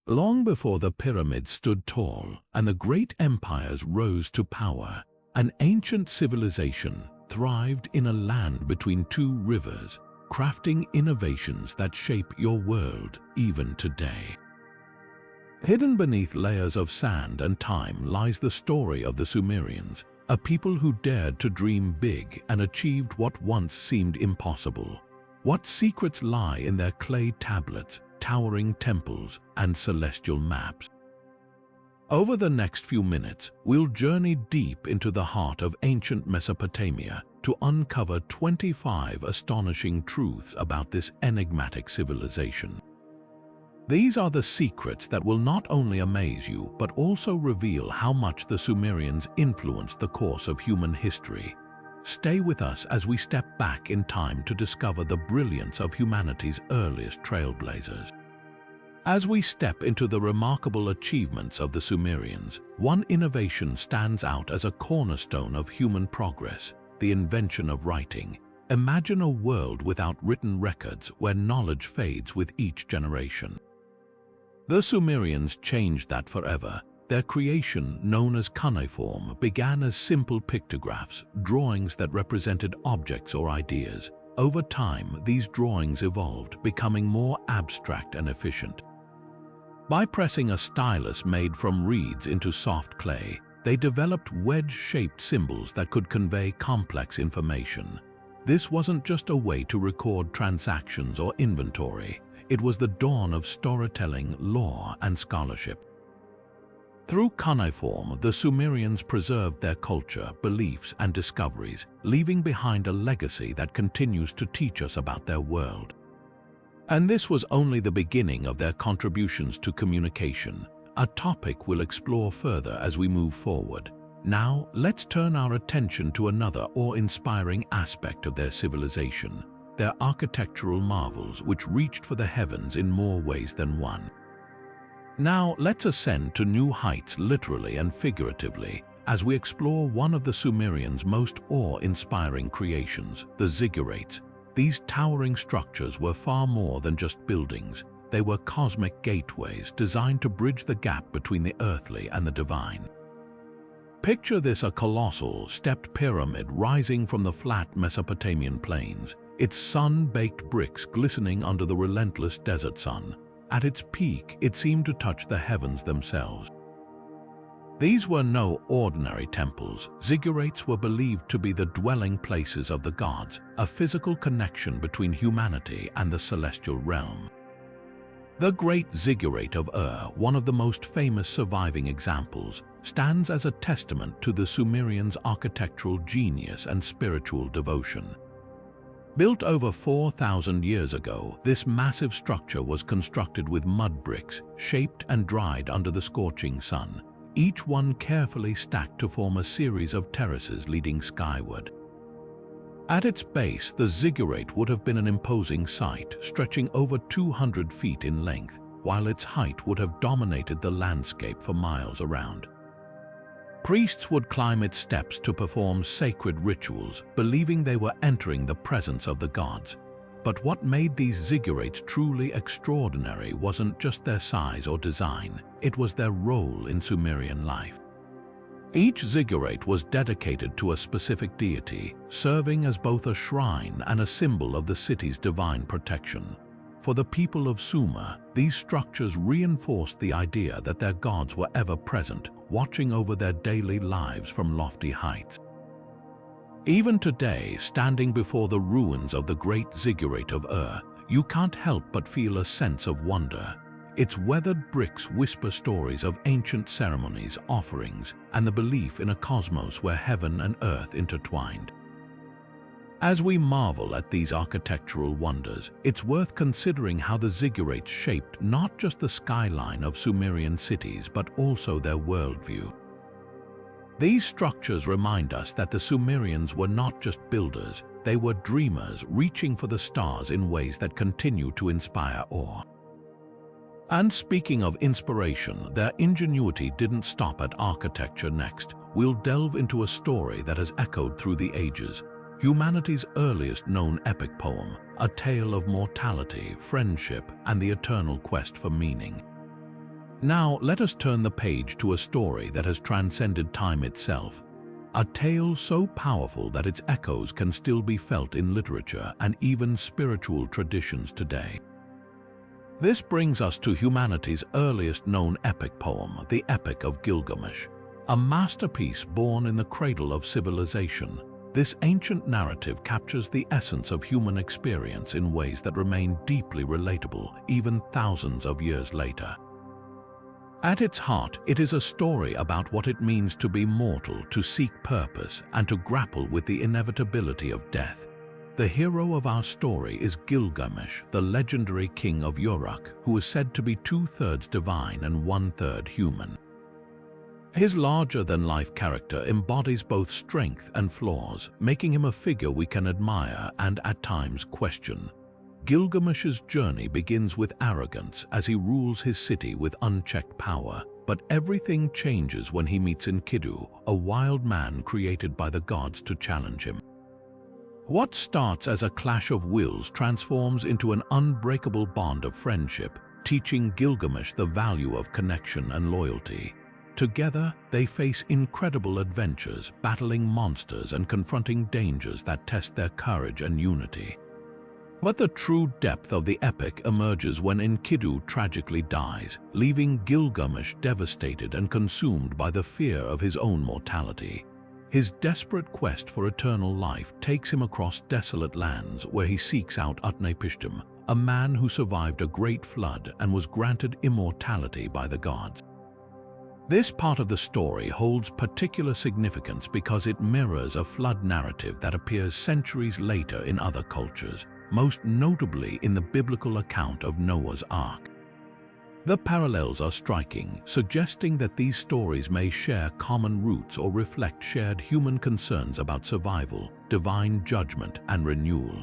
Long before the pyramids stood tall and the great empires rose to power, an ancient civilization thrived in a land between two rivers, crafting innovations that shape your world even today. Hidden beneath layers of sand and time lies the story of the Sumerians, a people who dared to dream big and achieved what once seemed impossible. What secrets lie in their clay tablets, towering temples, and celestial maps? Over the next few minutes, we'll journey deep into the heart of ancient Mesopotamia to uncover 25 astonishing truths about this enigmatic civilization. These are the secrets that will not only amaze you, but also reveal how much the Sumerians influenced the course of human history. Stay with us as we step back in time to discover the brilliance of humanity's earliest trailblazers. As we step into the remarkable achievements of the Sumerians, one innovation stands out as a cornerstone of human progress: the invention of writing. Imagine a world without written records where knowledge fades with each generation. The Sumerians changed that forever. Their creation, known as Cuneiform, began as simple pictographs, drawings that represented objects or ideas. Over time, these drawings evolved, becoming more abstract and efficient. By pressing a stylus made from reeds into soft clay, they developed wedge-shaped symbols that could convey complex information. This wasn't just a way to record transactions or inventory. It was the dawn of storytelling, law, and scholarship. Through cuneiform, the Sumerians preserved their culture, beliefs, and discoveries, leaving behind a legacy that continues to teach us about their world. And this was only the beginning of their contributions to communication, a topic we'll explore further as we move forward. Now, let's turn our attention to another awe-inspiring aspect of their civilization: their architectural marvels, which reached for the heavens in more ways than one. Now, let's ascend to new heights, literally and figuratively, as we explore one of the Sumerians' most awe-inspiring creations, the Ziggurats. These towering structures were far more than just buildings. They were cosmic gateways designed to bridge the gap between the earthly and the divine. Picture this: a colossal, stepped pyramid rising from the flat Mesopotamian plains, its sun-baked bricks glistening under the relentless desert sun. At its peak, it seemed to touch the heavens themselves. These were no ordinary temples. Ziggurats were believed to be the dwelling places of the gods, a physical connection between humanity and the celestial realm. The Great Ziggurat of one of the most famous surviving examples, stands as a testament to the Sumerians' architectural genius and spiritual devotion. Built over 4,000 years ago, this massive structure was constructed with mud bricks, shaped and dried under the scorching sun, each one carefully stacked to form a series of terraces leading skyward. At its base, the ziggurat would have been an imposing sight, stretching over 200 feet in length, while its height would have dominated the landscape for miles around. Priests would climb its steps to perform sacred rituals, believing they were entering the presence of the gods. But what made these ziggurats truly extraordinary wasn't just their size or design, it was their role in Sumerian life. Each ziggurat was dedicated to a specific deity, serving as both a shrine and a symbol of the city's divine protection. For the people of Sumer, these structures reinforced the idea that their gods were ever present, watching over their daily lives from lofty heights. Even today, standing before the ruins of the Great Ziggurat of you can't help but feel a sense of wonder. Its weathered bricks whisper stories of ancient ceremonies, offerings, and the belief in a cosmos where heaven and earth intertwined. As we marvel at these architectural wonders, it's worth considering how the ziggurats shaped not just the skyline of Sumerian cities but also their worldview. These structures remind us that the Sumerians were not just builders, they were dreamers reaching for the stars in ways that continue to inspire awe. And speaking of inspiration, their ingenuity didn't stop at architecture. Next, we'll delve into a story that has echoed through the ages. Humanity's earliest known epic poem, a tale of mortality, friendship, and the eternal quest for meaning. Now let us turn the page to a story that has transcended time itself. A tale so powerful that its echoes can still be felt in literature and even spiritual traditions today. This brings us to humanity's earliest known epic poem, the Epic of Gilgamesh, a masterpiece born in the cradle of civilization. This ancient narrative captures the essence of human experience in ways that remain deeply relatable even thousands of years later. At its heart, it is a story about what it means to be mortal, to seek purpose, and to grapple with the inevitability of death. The hero of our story is Gilgamesh, the legendary king of Uruk, who is said to be 2/3 divine and 1/3 human. His larger-than-life character embodies both strength and flaws, making him a figure we can admire and at times question. Gilgamesh's journey begins with arrogance as he rules his city with unchecked power, but everything changes when he meets Enkidu, a wild man created by the gods to challenge him. What starts as a clash of wills transforms into an unbreakable bond of friendship, teaching Gilgamesh the value of connection and loyalty. Together, they face incredible adventures, battling monsters and confronting dangers that test their courage and unity. But the true depth of the epic emerges when Enkidu tragically dies, leaving Gilgamesh devastated and consumed by the fear of his own mortality. His desperate quest for eternal life takes him across desolate lands where he seeks out Utnapishtim, a man who survived a great flood and was granted immortality by the gods. This part of the story holds particular significance because it mirrors a flood narrative that appears centuries later in other cultures, most notably in the biblical account of Noah's Ark. The parallels are striking, suggesting that these stories may share common roots or reflect shared human concerns about survival, divine judgment, and renewal.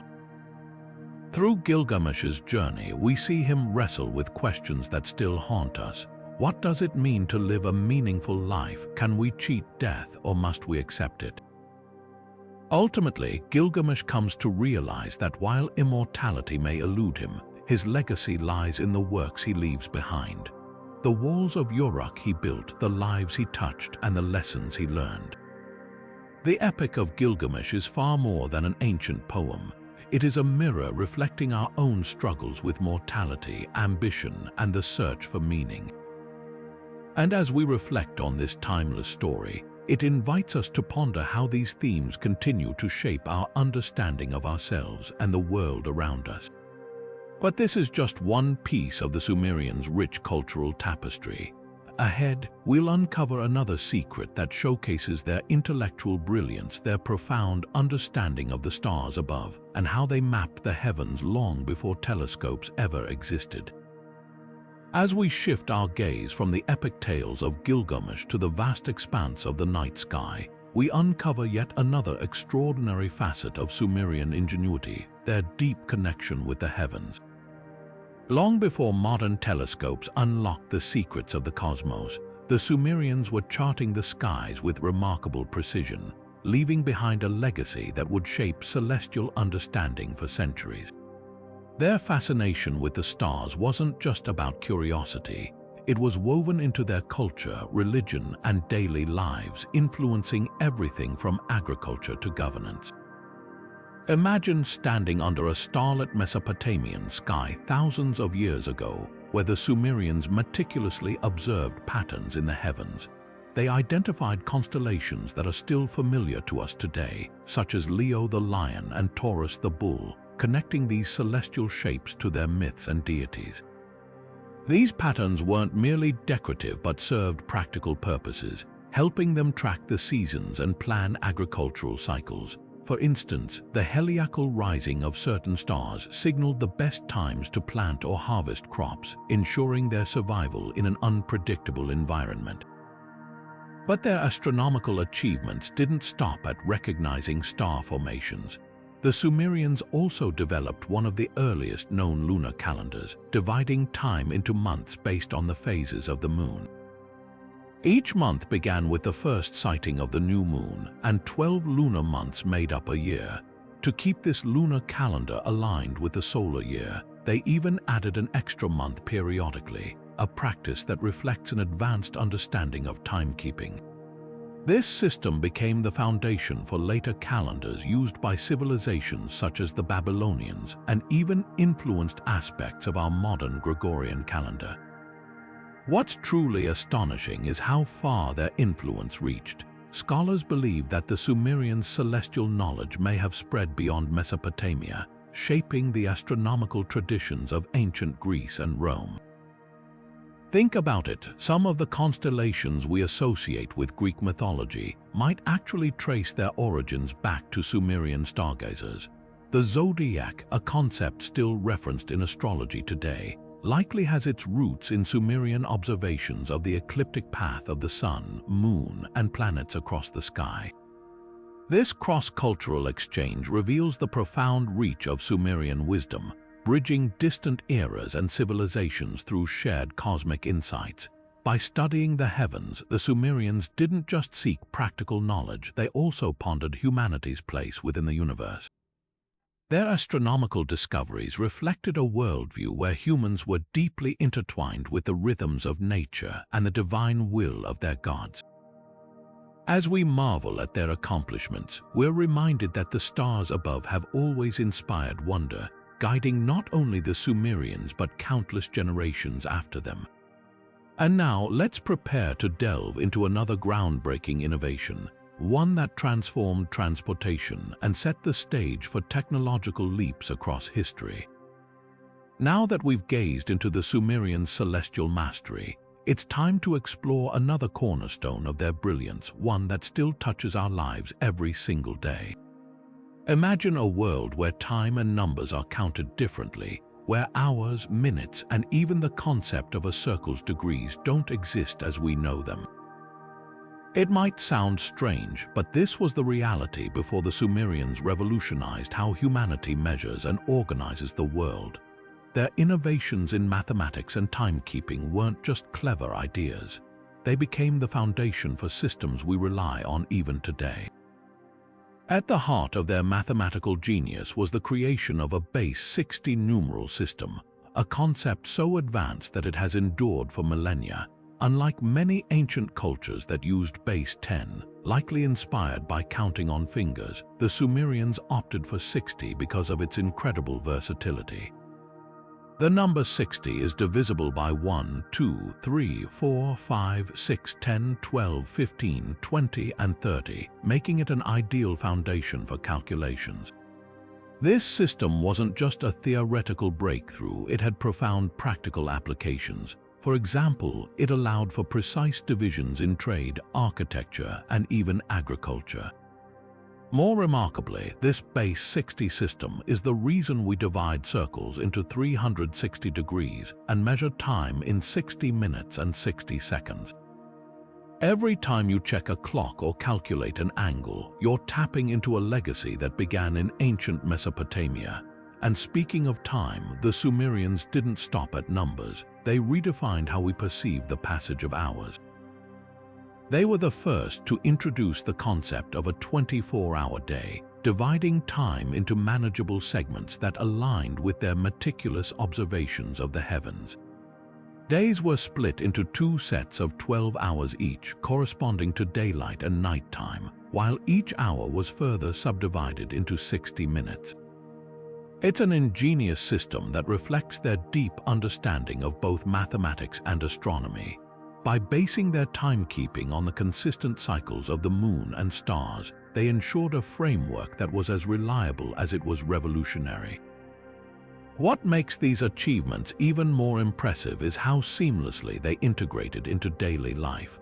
Through Gilgamesh's journey, we see him wrestle with questions that still haunt us. What does it mean to live a meaningful life? Can we cheat death, or must we accept it? Ultimately, Gilgamesh comes to realize that while immortality may elude him, his legacy lies in the works he leaves behind. The walls of Uruk he built, the lives he touched, and the lessons he learned. The Epic of Gilgamesh is far more than an ancient poem. It is a mirror reflecting our own struggles with mortality, ambition, and the search for meaning. And as we reflect on this timeless story, it invites us to ponder how these themes continue to shape our understanding of ourselves and the world around us. But this is just one piece of the Sumerians' rich cultural tapestry. Ahead, we'll uncover another secret that showcases their intellectual brilliance, their profound understanding of the stars above, and how they mapped the heavens long before telescopes ever existed. As we shift our gaze from the epic tales of Gilgamesh to the vast expanse of the night sky, we uncover yet another extraordinary facet of Sumerian ingenuity, their deep connection with the heavens. Long before modern telescopes unlocked the secrets of the cosmos, the Sumerians were charting the skies with remarkable precision, leaving behind a legacy that would shape celestial understanding for centuries. Their fascination with the stars wasn't just about curiosity. It was woven into their culture, religion, and daily lives, influencing everything from agriculture to governance. Imagine standing under a starlit Mesopotamian sky thousands of years ago, where the Sumerians meticulously observed patterns in the heavens. They identified constellations that are still familiar to us today, such as Leo the lion and Taurus the bull, connecting these celestial shapes to their myths and deities. These patterns weren't merely decorative but served practical purposes, helping them track the seasons and plan agricultural cycles. For instance, the heliacal rising of certain stars signaled the best times to plant or harvest crops, ensuring their survival in an unpredictable environment. But their astronomical achievements didn't stop at recognizing star formations. The Sumerians also developed one of the earliest known lunar calendars, dividing time into months based on the phases of the moon. Each month began with the first sighting of the new moon, and 12 lunar months made up a year. To keep this lunar calendar aligned with the solar year, they even added an extra month periodically, a practice that reflects an advanced understanding of timekeeping. This system became the foundation for later calendars used by civilizations such as the Babylonians and even influenced aspects of our modern Gregorian calendar. What's truly astonishing is how far their influence reached. Scholars believe that the Sumerians' celestial knowledge may have spread beyond Mesopotamia, shaping the astronomical traditions of ancient Greece and Rome. Think about it, some of the constellations we associate with Greek mythology might actually trace their origins back to Sumerian stargazers. The zodiac, a concept still referenced in astrology today, likely has its roots in Sumerian observations of the ecliptic path of the sun, moon, and planets across the sky. This cross-cultural exchange reveals the profound reach of Sumerian wisdom, bridging distant eras and civilizations through shared cosmic insights. By studying the heavens, the Sumerians didn't just seek practical knowledge, they also pondered humanity's place within the universe. Their astronomical discoveries reflected a worldview where humans were deeply intertwined with the rhythms of nature and the divine will of their gods. As we marvel at their accomplishments, we're reminded that the stars above have always inspired wonder, guiding not only the Sumerians but countless generations after them. And now let's prepare to delve into another groundbreaking innovation, one that transformed transportation and set the stage for technological leaps across history. Now that we've gazed into the Sumerian celestial mastery, it's time to explore another cornerstone of their brilliance, one that still touches our lives every single day. Imagine a world where time and numbers are counted differently, where hours, minutes, and even the concept of a circle's degrees don't exist as we know them. It might sound strange, but this was the reality before the Sumerians revolutionized how humanity measures and organizes the world. Their innovations in mathematics and timekeeping weren't just clever ideas. They became the foundation for systems we rely on even today. At the heart of their mathematical genius was the creation of a base 60 numeral system, a concept so advanced that it has endured for millennia. Unlike many ancient cultures that used base 10, likely inspired by counting on fingers, the Sumerians opted for 60 because of its incredible versatility. The number 60 is divisible by 1, 2, 3, 4, 5, 6, 10, 12, 15, 20, and 30, making it an ideal foundation for calculations. This system wasn't just a theoretical breakthrough, it had profound practical applications. For example, it allowed for precise divisions in trade, architecture, and even agriculture. More remarkably, this base 60 system is the reason we divide circles into 360 degrees and measure time in 60 minutes and 60 seconds. Every time you check a clock or calculate an angle, you're tapping into a legacy that began in ancient Mesopotamia. And speaking of time, the Sumerians didn't stop at numbers. They redefined how we perceive the passage of hours. They were the first to introduce the concept of a 24-hour day, dividing time into manageable segments that aligned with their meticulous observations of the heavens. Days were split into 2 sets of 12 hours each, corresponding to daylight and nighttime, while each hour was further subdivided into 60 minutes. It's an ingenious system that reflects their deep understanding of both mathematics and astronomy. By basing their timekeeping on the consistent cycles of the moon and stars, they ensured a framework that was as reliable as it was revolutionary. What makes these achievements even more impressive is how seamlessly they integrated into daily life.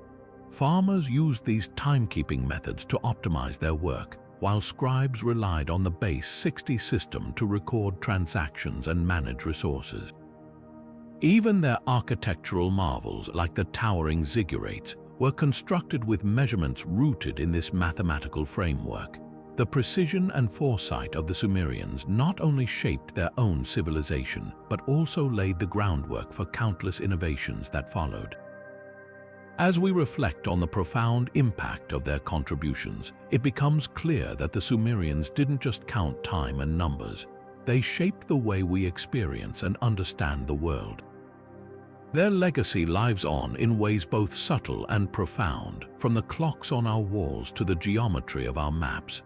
Farmers used these timekeeping methods to optimize their work, while scribes relied on the base 60 system to record transactions and manage resources. Even their architectural marvels, like the towering Ziggurats, were constructed with measurements rooted in this mathematical framework. The precision and foresight of the Sumerians not only shaped their own civilization, but also laid the groundwork for countless innovations that followed. As we reflect on the profound impact of their contributions, it becomes clear that the Sumerians didn't just count time and numbers. They shaped the way we experience and understand the world. Their legacy lives on in ways both subtle and profound, from the clocks on our walls to the geometry of our maps.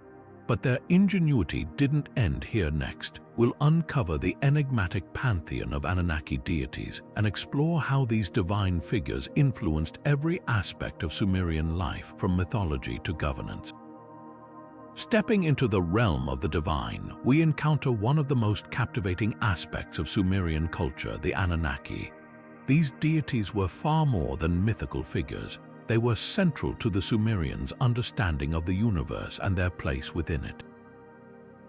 But their ingenuity didn't end here. Next, we'll uncover the enigmatic pantheon of Anunnaki deities and explore how these divine figures influenced every aspect of Sumerian life, from mythology to governance. Stepping into the realm of the divine, we encounter one of the most captivating aspects of Sumerian culture, the Anunnaki. These deities were far more than mythical figures. They were central to the Sumerians' understanding of the universe and their place within it.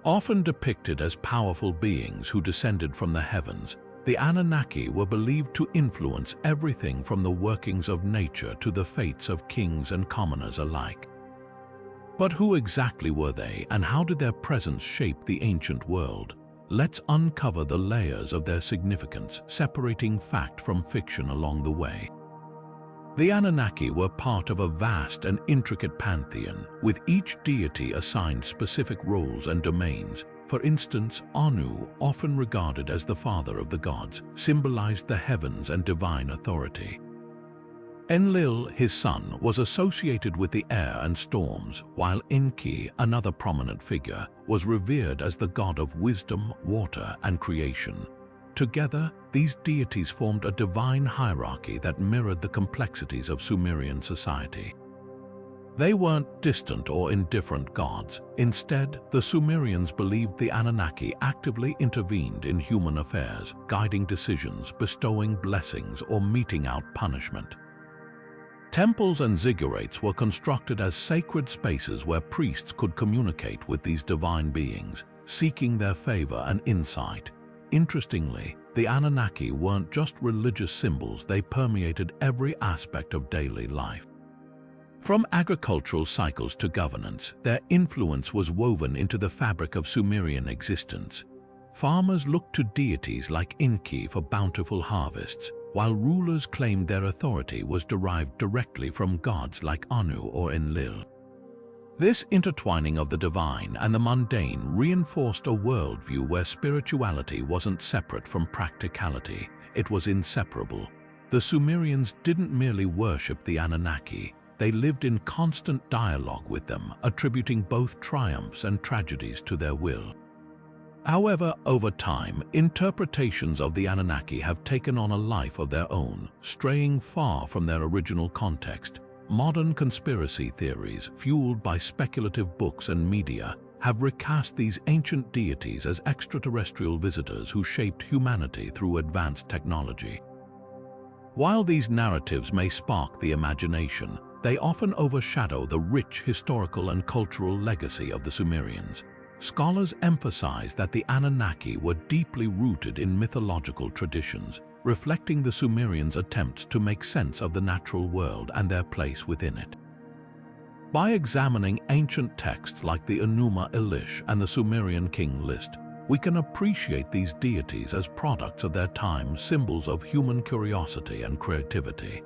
Often depicted as powerful beings who descended from the heavens, the Anunnaki were believed to influence everything from the workings of nature to the fates of kings and commoners alike. But who exactly were they, and how did their presence shape the ancient world? Let's uncover the layers of their significance, separating fact from fiction along the way. The Anunnaki were part of a vast and intricate pantheon, with each deity assigned specific roles and domains. For instance, Anu, often regarded as the father of the gods, symbolized the heavens and divine authority. Enlil, his son, was associated with the air and storms, while Enki, another prominent figure, was revered as the god of wisdom, water, and creation. Together, these deities formed a divine hierarchy that mirrored the complexities of Sumerian society. They weren't distant or indifferent gods. Instead, the Sumerians believed the Anunnaki actively intervened in human affairs, guiding decisions, bestowing blessings, or meting out punishment. Temples and ziggurats were constructed as sacred spaces where priests could communicate with these divine beings, seeking their favor and insight. Interestingly, the Anunnaki weren't just religious symbols, they permeated every aspect of daily life. From agricultural cycles to governance, their influence was woven into the fabric of Sumerian existence. Farmers looked to deities like Enki for bountiful harvests, while rulers claimed their authority was derived directly from gods like Anu or Enlil. This intertwining of the divine and the mundane reinforced a worldview where spirituality wasn't separate from practicality, it was inseparable. The Sumerians didn't merely worship the Anunnaki, they lived in constant dialogue with them, attributing both triumphs and tragedies to their will. However, over time, interpretations of the Anunnaki have taken on a life of their own, straying far from their original context. Modern conspiracy theories, fueled by speculative books and media, have recast these ancient deities as extraterrestrial visitors who shaped humanity through advanced technology. While these narratives may spark the imagination, they often overshadow the rich historical and cultural legacy of the Sumerians. Scholars emphasize that the Anunnaki were deeply rooted in mythological traditions, reflecting the Sumerians' attempts to make sense of the natural world and their place within it. By examining ancient texts like the Enuma Elish and the Sumerian King List, we can appreciate these deities as products of their time, symbols of human curiosity and creativity.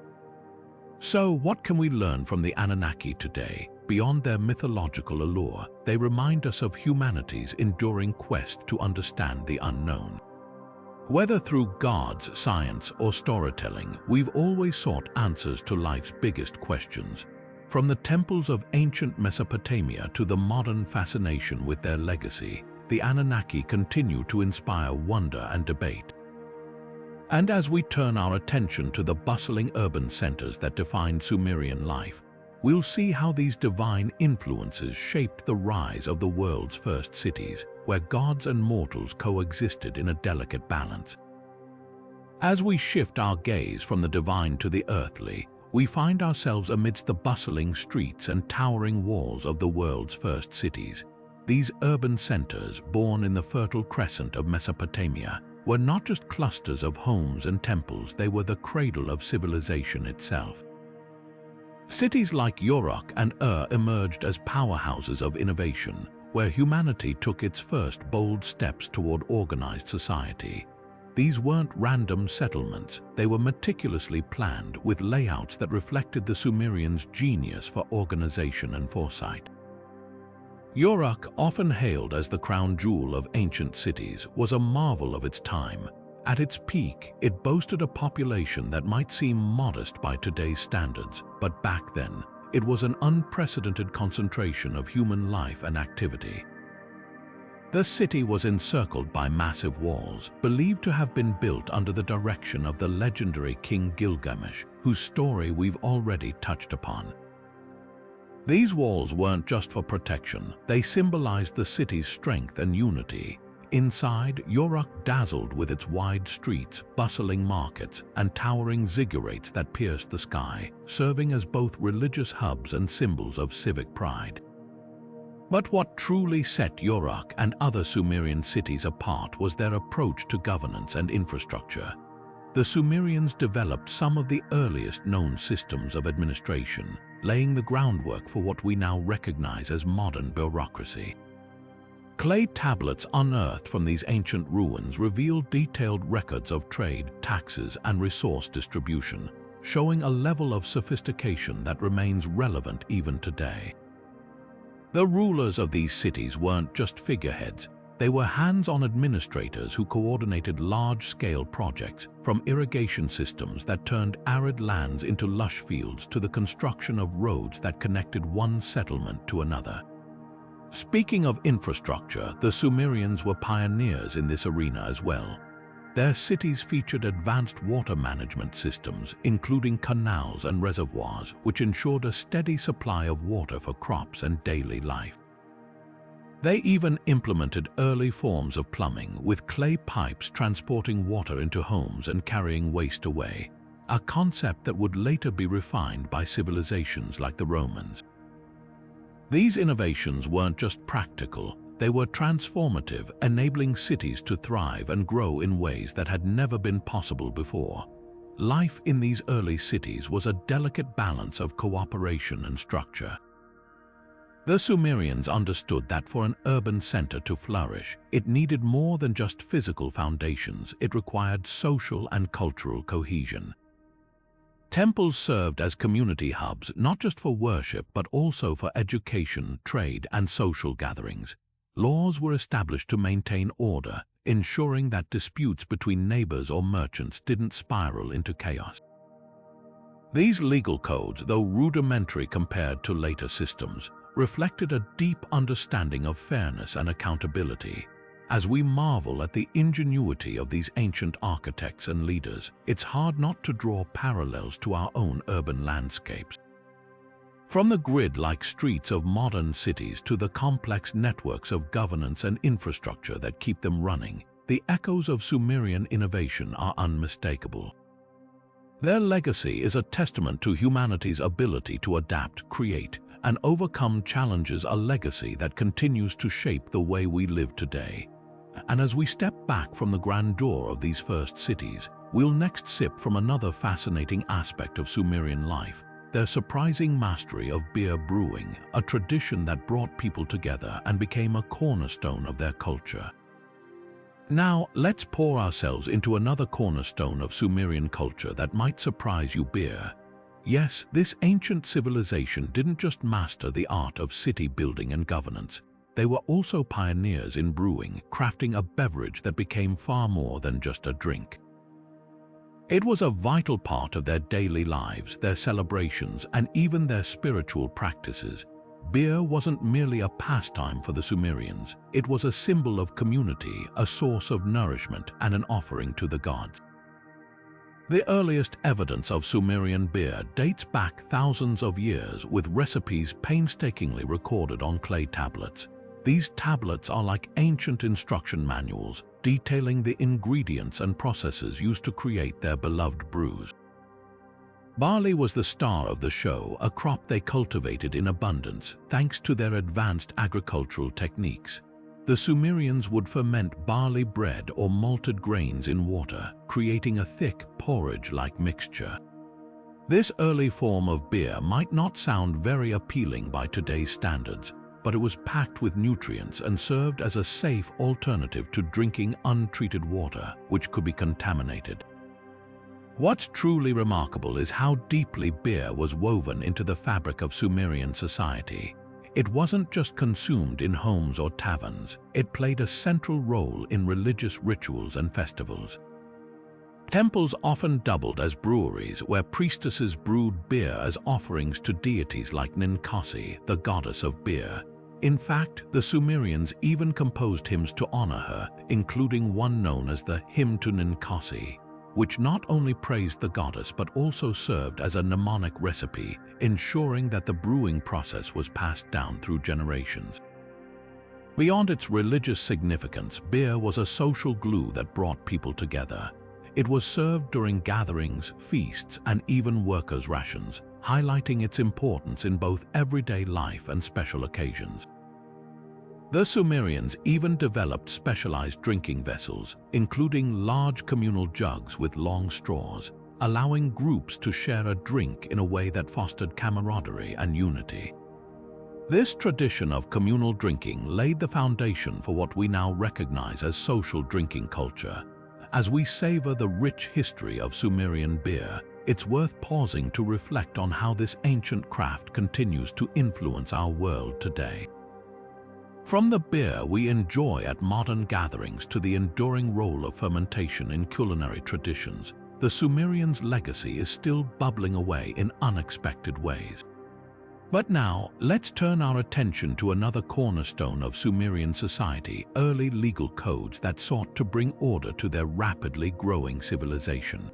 So, what can we learn from the Anunnaki today? Beyond their mythological allure, they remind us of humanity's enduring quest to understand the unknown. Whether through gods, science, or storytelling, we've always sought answers to life's biggest questions. From the temples of ancient Mesopotamia to the modern fascination with their legacy, the Anunnaki continue to inspire wonder and debate. And as we turn our attention to the bustling urban centers that defined Sumerian life, we'll see how these divine influences shaped the rise of the world's first cities, where gods and mortals coexisted in a delicate balance. As we shift our gaze from the divine to the earthly, we find ourselves amidst the bustling streets and towering walls of the world's first cities. These urban centers, born in the Fertile Crescent of Mesopotamia, were not just clusters of homes and temples, they were the cradle of civilization itself. Cities like Uruk and emerged as powerhouses of innovation, where humanity took its first bold steps toward organized society. These weren't random settlements, they were meticulously planned with layouts that reflected the Sumerians' genius for organization and foresight. Uruk, often hailed as the crown jewel of ancient cities, was a marvel of its time. At its peak, it boasted a population that might seem modest by today's standards, but back then, it was an unprecedented concentration of human life and activity. The city was encircled by massive walls, believed to have been built under the direction of the legendary King Gilgamesh, whose story we've already touched upon. These walls weren't just for protection, they symbolized the city's strength and unity. Inside, Uruk dazzled with its wide streets, bustling markets, and towering ziggurats that pierced the sky, serving as both religious hubs and symbols of civic pride. But what truly set Uruk and other Sumerian cities apart was their approach to governance and infrastructure. The Sumerians developed some of the earliest known systems of administration, laying the groundwork for what we now recognize as modern bureaucracy. Clay tablets unearthed from these ancient ruins reveal detailed records of trade, taxes, and resource distribution, showing a level of sophistication that remains relevant even today. The rulers of these cities weren't just figureheads, they were hands-on administrators who coordinated large-scale projects, from irrigation systems that turned arid lands into lush fields to the construction of roads that connected one settlement to another. Speaking of infrastructure, the Sumerians were pioneers in this arena as well. Their cities featured advanced water management systems, including canals and reservoirs, which ensured a steady supply of water for crops and daily life. They even implemented early forms of plumbing, with clay pipes transporting water into homes and carrying waste away, a concept that would later be refined by civilizations like the Romans. These innovations weren't just practical, they were transformative, enabling cities to thrive and grow in ways that had never been possible before. Life in these early cities was a delicate balance of cooperation and structure. The Sumerians understood that for an urban center to flourish, it needed more than just physical foundations, it required social and cultural cohesion. Temples served as community hubs, not just for worship, but also for education, trade, and social gatherings. Laws were established to maintain order, ensuring that disputes between neighbors or merchants didn't spiral into chaos. These legal codes, though rudimentary compared to later systems, reflected a deep understanding of fairness and accountability. As we marvel at the ingenuity of these ancient architects and leaders, it's hard not to draw parallels to our own urban landscapes. From the grid-like streets of modern cities to the complex networks of governance and infrastructure that keep them running, the echoes of Sumerian innovation are unmistakable. Their legacy is a testament to humanity's ability to adapt, create, and overcome challenges, a legacy that continues to shape the way we live today. And as we step back from the grandeur of these first cities, we'll next sip from another fascinating aspect of Sumerian life, their surprising mastery of beer brewing, a tradition that brought people together and became a cornerstone of their culture. Now, let's pour ourselves into another cornerstone of Sumerian culture that might surprise you: beer. Yes, this ancient civilization didn't just master the art of city building and governance. They were also pioneers in brewing, crafting a beverage that became far more than just a drink. It was a vital part of their daily lives, their celebrations, and even their spiritual practices. Beer wasn't merely a pastime for the Sumerians. It was a symbol of community, a source of nourishment, and an offering to the gods. The earliest evidence of Sumerian beer dates back thousands of years, with recipes painstakingly recorded on clay tablets. These tablets are like ancient instruction manuals, detailing the ingredients and processes used to create their beloved brews. Barley was the star of the show, a crop they cultivated in abundance thanks to their advanced agricultural techniques. The Sumerians would ferment barley bread or malted grains in water, creating a thick, porridge-like mixture. This early form of beer might not sound very appealing by today's standards, but it was packed with nutrients and served as a safe alternative to drinking untreated water, which could be contaminated. What's truly remarkable is how deeply beer was woven into the fabric of Sumerian society. It wasn't just consumed in homes or taverns, it played a central role in religious rituals and festivals. Temples often doubled as breweries where priestesses brewed beer as offerings to deities like Ninkasi, the goddess of beer. In fact, the Sumerians even composed hymns to honor her, including one known as the Hymn to Ninkasi, which not only praised the goddess but also served as a mnemonic recipe, ensuring that the brewing process was passed down through generations. Beyond its religious significance, beer was a social glue that brought people together. It was served during gatherings, feasts, and even workers' rations, highlighting its importance in both everyday life and special occasions. The Sumerians even developed specialized drinking vessels, including large communal jugs with long straws, allowing groups to share a drink in a way that fostered camaraderie and unity. This tradition of communal drinking laid the foundation for what we now recognize as social drinking culture. As we savor the rich history of Sumerian beer, it's worth pausing to reflect on how this ancient craft continues to influence our world today. From the beer we enjoy at modern gatherings to the enduring role of fermentation in culinary traditions, the Sumerians' legacy is still bubbling away in unexpected ways. But now, let's turn our attention to another cornerstone of Sumerian society: early legal codes that sought to bring order to their rapidly growing civilization.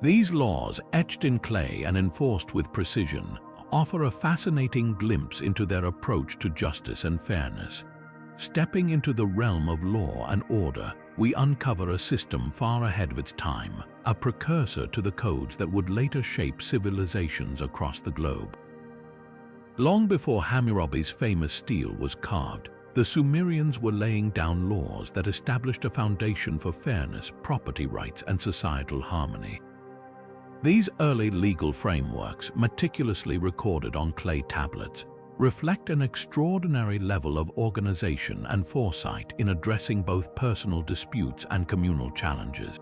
These laws, etched in clay and enforced with precision, offer a fascinating glimpse into their approach to justice and fairness. Stepping into the realm of law and order, we uncover a system far ahead of its time, a precursor to the codes that would later shape civilizations across the globe. Long before Hammurabi's famous stele was carved, the Sumerians were laying down laws that established a foundation for fairness, property rights, and societal harmony. These early legal frameworks, meticulously recorded on clay tablets, reflect an extraordinary level of organization and foresight in addressing both personal disputes and communal challenges.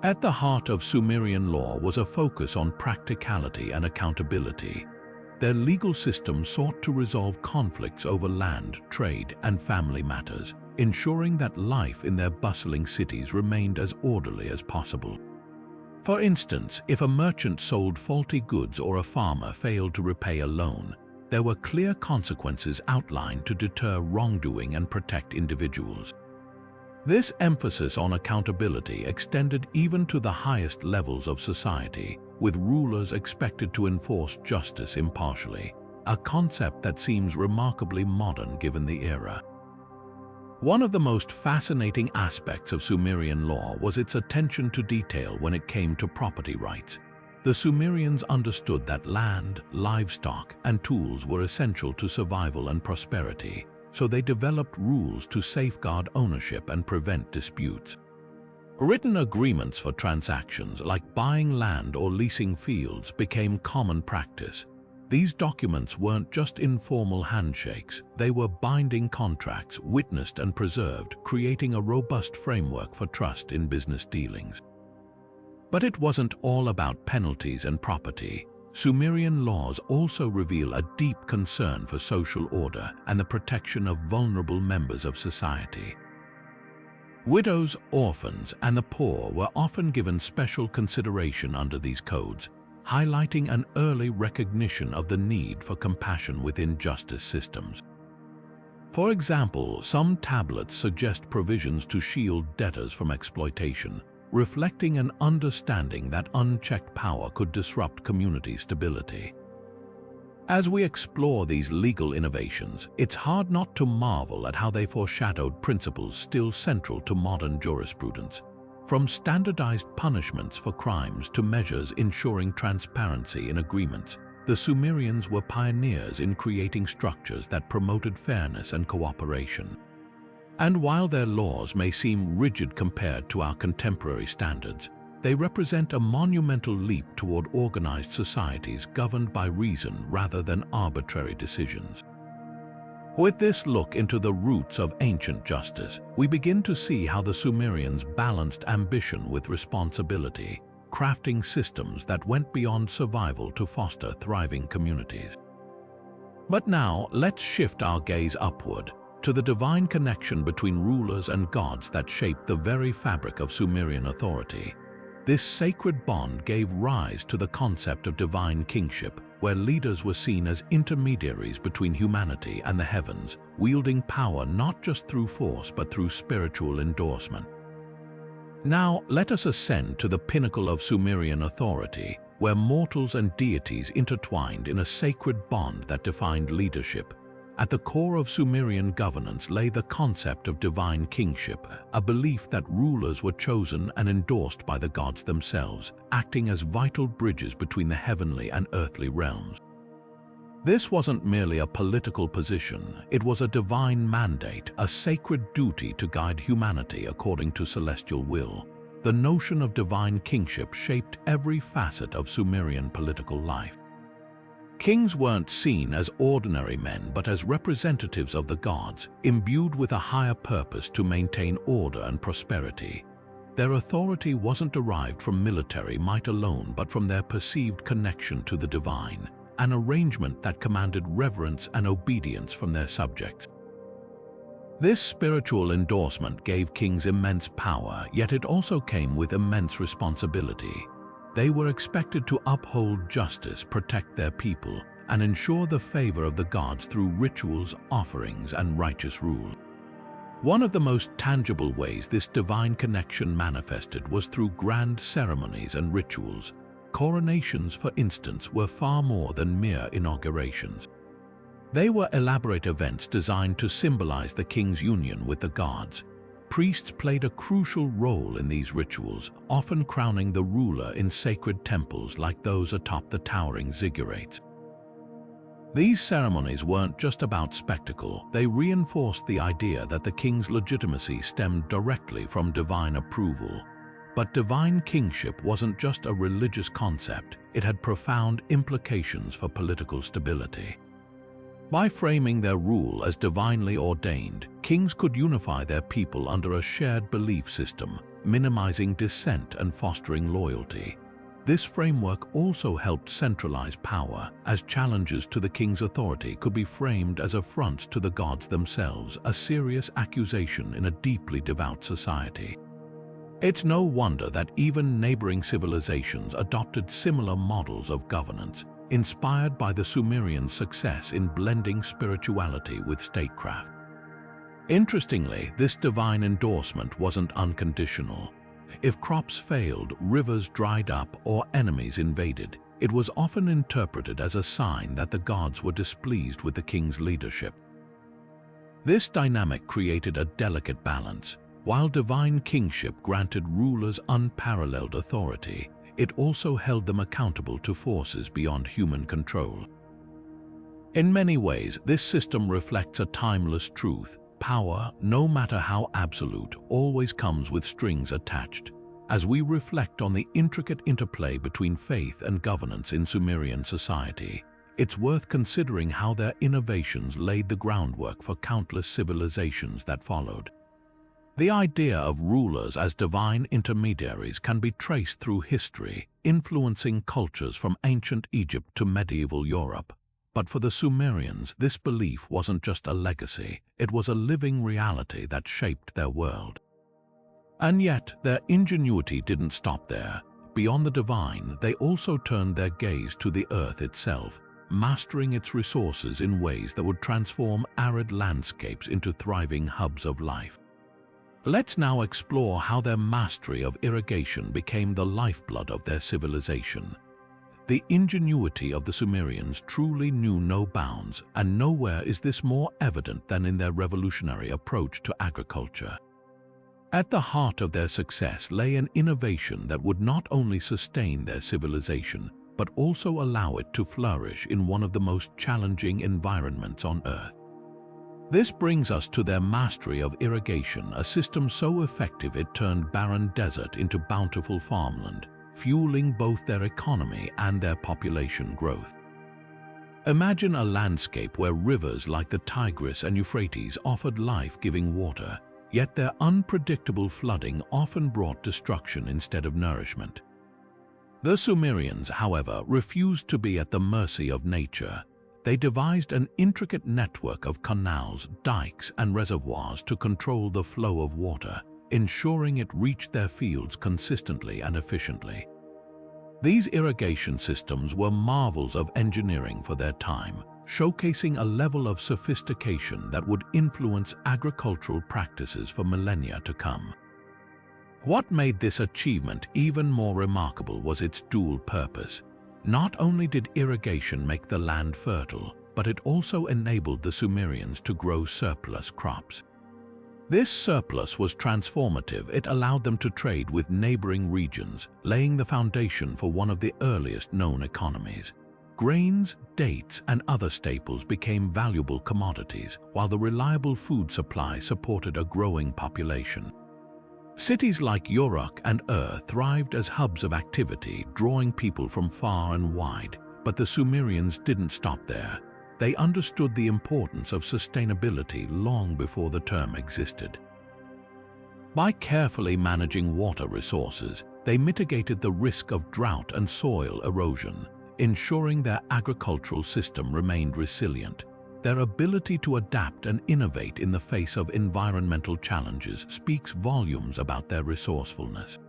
At the heart of Sumerian law was a focus on practicality and accountability. Their legal system sought to resolve conflicts over land, trade, and family matters, ensuring that life in their bustling cities remained as orderly as possible. For instance, if a merchant sold faulty goods or a farmer failed to repay a loan, there were clear consequences outlined to deter wrongdoing and protect individuals. This emphasis on accountability extended even to the highest levels of society, with rulers expected to enforce justice impartially, a concept that seems remarkably modern given the era. One of the most fascinating aspects of Sumerian law was its attention to detail when it came to property rights. The Sumerians understood that land, livestock, and tools were essential to survival and prosperity, so they developed rules to safeguard ownership and prevent disputes. Written agreements for transactions like buying land or leasing fields became common practice. These documents weren't just informal handshakes, they were binding contracts witnessed and preserved, creating a robust framework for trust in business dealings. But it wasn't all about penalties and property. Sumerian laws also reveal a deep concern for social order and the protection of vulnerable members of society. Widows, orphans, and the poor were often given special consideration under these codes, highlighting an early recognition of the need for compassion within justice systems. For example, some tablets suggest provisions to shield debtors from exploitation, reflecting an understanding that unchecked power could disrupt community stability. As we explore these legal innovations, it's hard not to marvel at how they foreshadowed principles still central to modern jurisprudence. From standardized punishments for crimes to measures ensuring transparency in agreements, the Sumerians were pioneers in creating structures that promoted fairness and cooperation. And while their laws may seem rigid compared to our contemporary standards, they represent a monumental leap toward organized societies governed by reason rather than arbitrary decisions. With this look into the roots of ancient justice, we begin to see how the Sumerians balanced ambition with responsibility, crafting systems that went beyond survival to foster thriving communities. But now, let's shift our gaze upward. to the divine connection between rulers and gods that shaped the very fabric of Sumerian authority. This sacred bond gave rise to the concept of divine kingship, where leaders were seen as intermediaries between humanity and the heavens, wielding power not just through force but through spiritual endorsement. Now, let us ascend to the pinnacle of Sumerian authority, where mortals and deities intertwined in a sacred bond that defined leadership. At the core of Sumerian governance lay the concept of divine kingship, a belief that rulers were chosen and endorsed by the gods themselves, acting as vital bridges between the heavenly and earthly realms. This wasn't merely a political position, it was a divine mandate, a sacred duty to guide humanity according to celestial will. The notion of divine kingship shaped every facet of Sumerian political life. Kings weren't seen as ordinary men but as representatives of the gods, imbued with a higher purpose to maintain order and prosperity. Their authority wasn't derived from military might alone but from their perceived connection to the divine, an arrangement that commanded reverence and obedience from their subjects. This spiritual endorsement gave kings immense power, yet it also came with immense responsibility. They were expected to uphold justice, protect their people, and ensure the favor of the gods through rituals, offerings, and righteous rule. One of the most tangible ways this divine connection manifested was through grand ceremonies and rituals. Coronations, for instance, were far more than mere inaugurations. They were elaborate events designed to symbolize the king's union with the gods. Priests played a crucial role in these rituals, often crowning the ruler in sacred temples like those atop the towering Ziggurats. These ceremonies weren't just about spectacle, they reinforced the idea that the king's legitimacy stemmed directly from divine approval. But divine kingship wasn't just a religious concept, it had profound implications for political stability. By framing their rule as divinely ordained, kings could unify their people under a shared belief system, minimizing dissent and fostering loyalty. This framework also helped centralize power, as challenges to the king's authority could be framed as affronts to the gods themselves, a serious accusation in a deeply devout society. It's no wonder that even neighboring civilizations adopted similar models of governance, inspired by the Sumerians' success in blending spirituality with statecraft. Interestingly, this divine endorsement wasn't unconditional. If crops failed, rivers dried up, or enemies invaded, it was often interpreted as a sign that the gods were displeased with the king's leadership. This dynamic created a delicate balance. While divine kingship granted rulers unparalleled authority, it also held them accountable to forces beyond human control. In many ways, this system reflects a timeless truth. Power, no matter how absolute, always comes with strings attached. As we reflect on the intricate interplay between faith and governance in Sumerian society, it's worth considering how their innovations laid the groundwork for countless civilizations that followed. The idea of rulers as divine intermediaries can be traced through history, influencing cultures from ancient Egypt to medieval Europe. But for the Sumerians, this belief wasn't just a legacy, it was a living reality that shaped their world. And yet, their ingenuity didn't stop there. Beyond the divine, they also turned their gaze to the earth itself, mastering its resources in ways that would transform arid landscapes into thriving hubs of life. Let's now explore how their mastery of irrigation became the lifeblood of their civilization. The ingenuity of the Sumerians truly knew no bounds, and nowhere is this more evident than in their revolutionary approach to agriculture. At the heart of their success lay an innovation that would not only sustain their civilization, but also allow it to flourish in one of the most challenging environments on Earth. This brings us to their mastery of irrigation, a system so effective it turned barren desert into bountiful farmland, fueling both their economy and their population growth. Imagine a landscape where rivers like the Tigris and Euphrates offered life-giving water, yet their unpredictable flooding often brought destruction instead of nourishment. The Sumerians, however, refused to be at the mercy of nature. They devised an intricate network of canals, dikes, and reservoirs to control the flow of water, ensuring it reached their fields consistently and efficiently. These irrigation systems were marvels of engineering for their time, showcasing a level of sophistication that would influence agricultural practices for millennia to come. What made this achievement even more remarkable was its dual purpose. Not only did irrigation make the land fertile, but it also enabled the Sumerians to grow surplus crops. This surplus was transformative. It allowed them to trade with neighboring regions, laying the foundation for one of the earliest known economies. Grains, dates, and other staples became valuable commodities, while the reliable food supply supported a growing population. Cities like Uruk and thrived as hubs of activity, drawing people from far and wide. But the Sumerians didn't stop there. They understood the importance of sustainability long before the term existed. By carefully managing water resources, they mitigated the risk of drought and soil erosion, ensuring their agricultural system remained resilient. Their ability to adapt and innovate in the face of environmental challenges speaks volumes about their resourcefulness.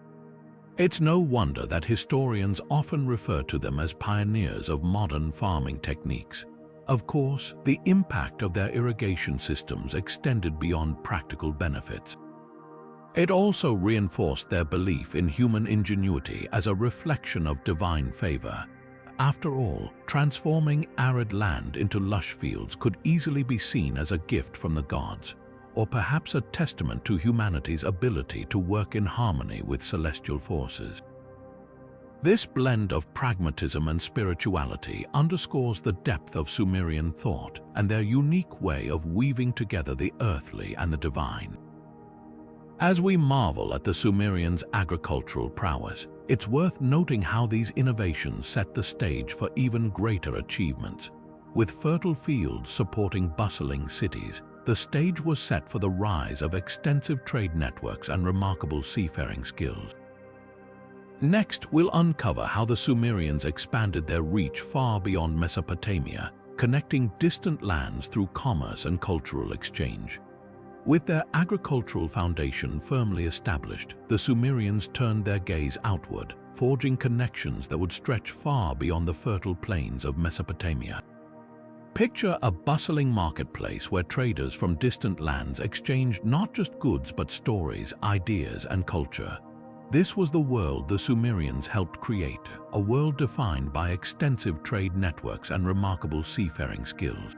It's no wonder that historians often refer to them as pioneers of modern farming techniques. Of course, the impact of their irrigation systems extended beyond practical benefits. It also reinforced their belief in human ingenuity as a reflection of divine favor. After all, transforming arid land into lush fields could easily be seen as a gift from the gods, or perhaps a testament to humanity's ability to work in harmony with celestial forces. This blend of pragmatism and spirituality underscores the depth of Sumerian thought and their unique way of weaving together the earthly and the divine. As we marvel at the Sumerians' agricultural prowess, it's worth noting how these innovations set the stage for even greater achievements. With fertile fields supporting bustling cities, the stage was set for the rise of extensive trade networks and remarkable seafaring skills. Next, we'll uncover how the Sumerians expanded their reach far beyond Mesopotamia, connecting distant lands through commerce and cultural exchange. With their agricultural foundation firmly established, the Sumerians turned their gaze outward, forging connections that would stretch far beyond the fertile plains of Mesopotamia. Picture a bustling marketplace where traders from distant lands exchanged not just goods but stories, ideas, and culture. This was the world the Sumerians helped create, a world defined by extensive trade networks and remarkable seafaring skills.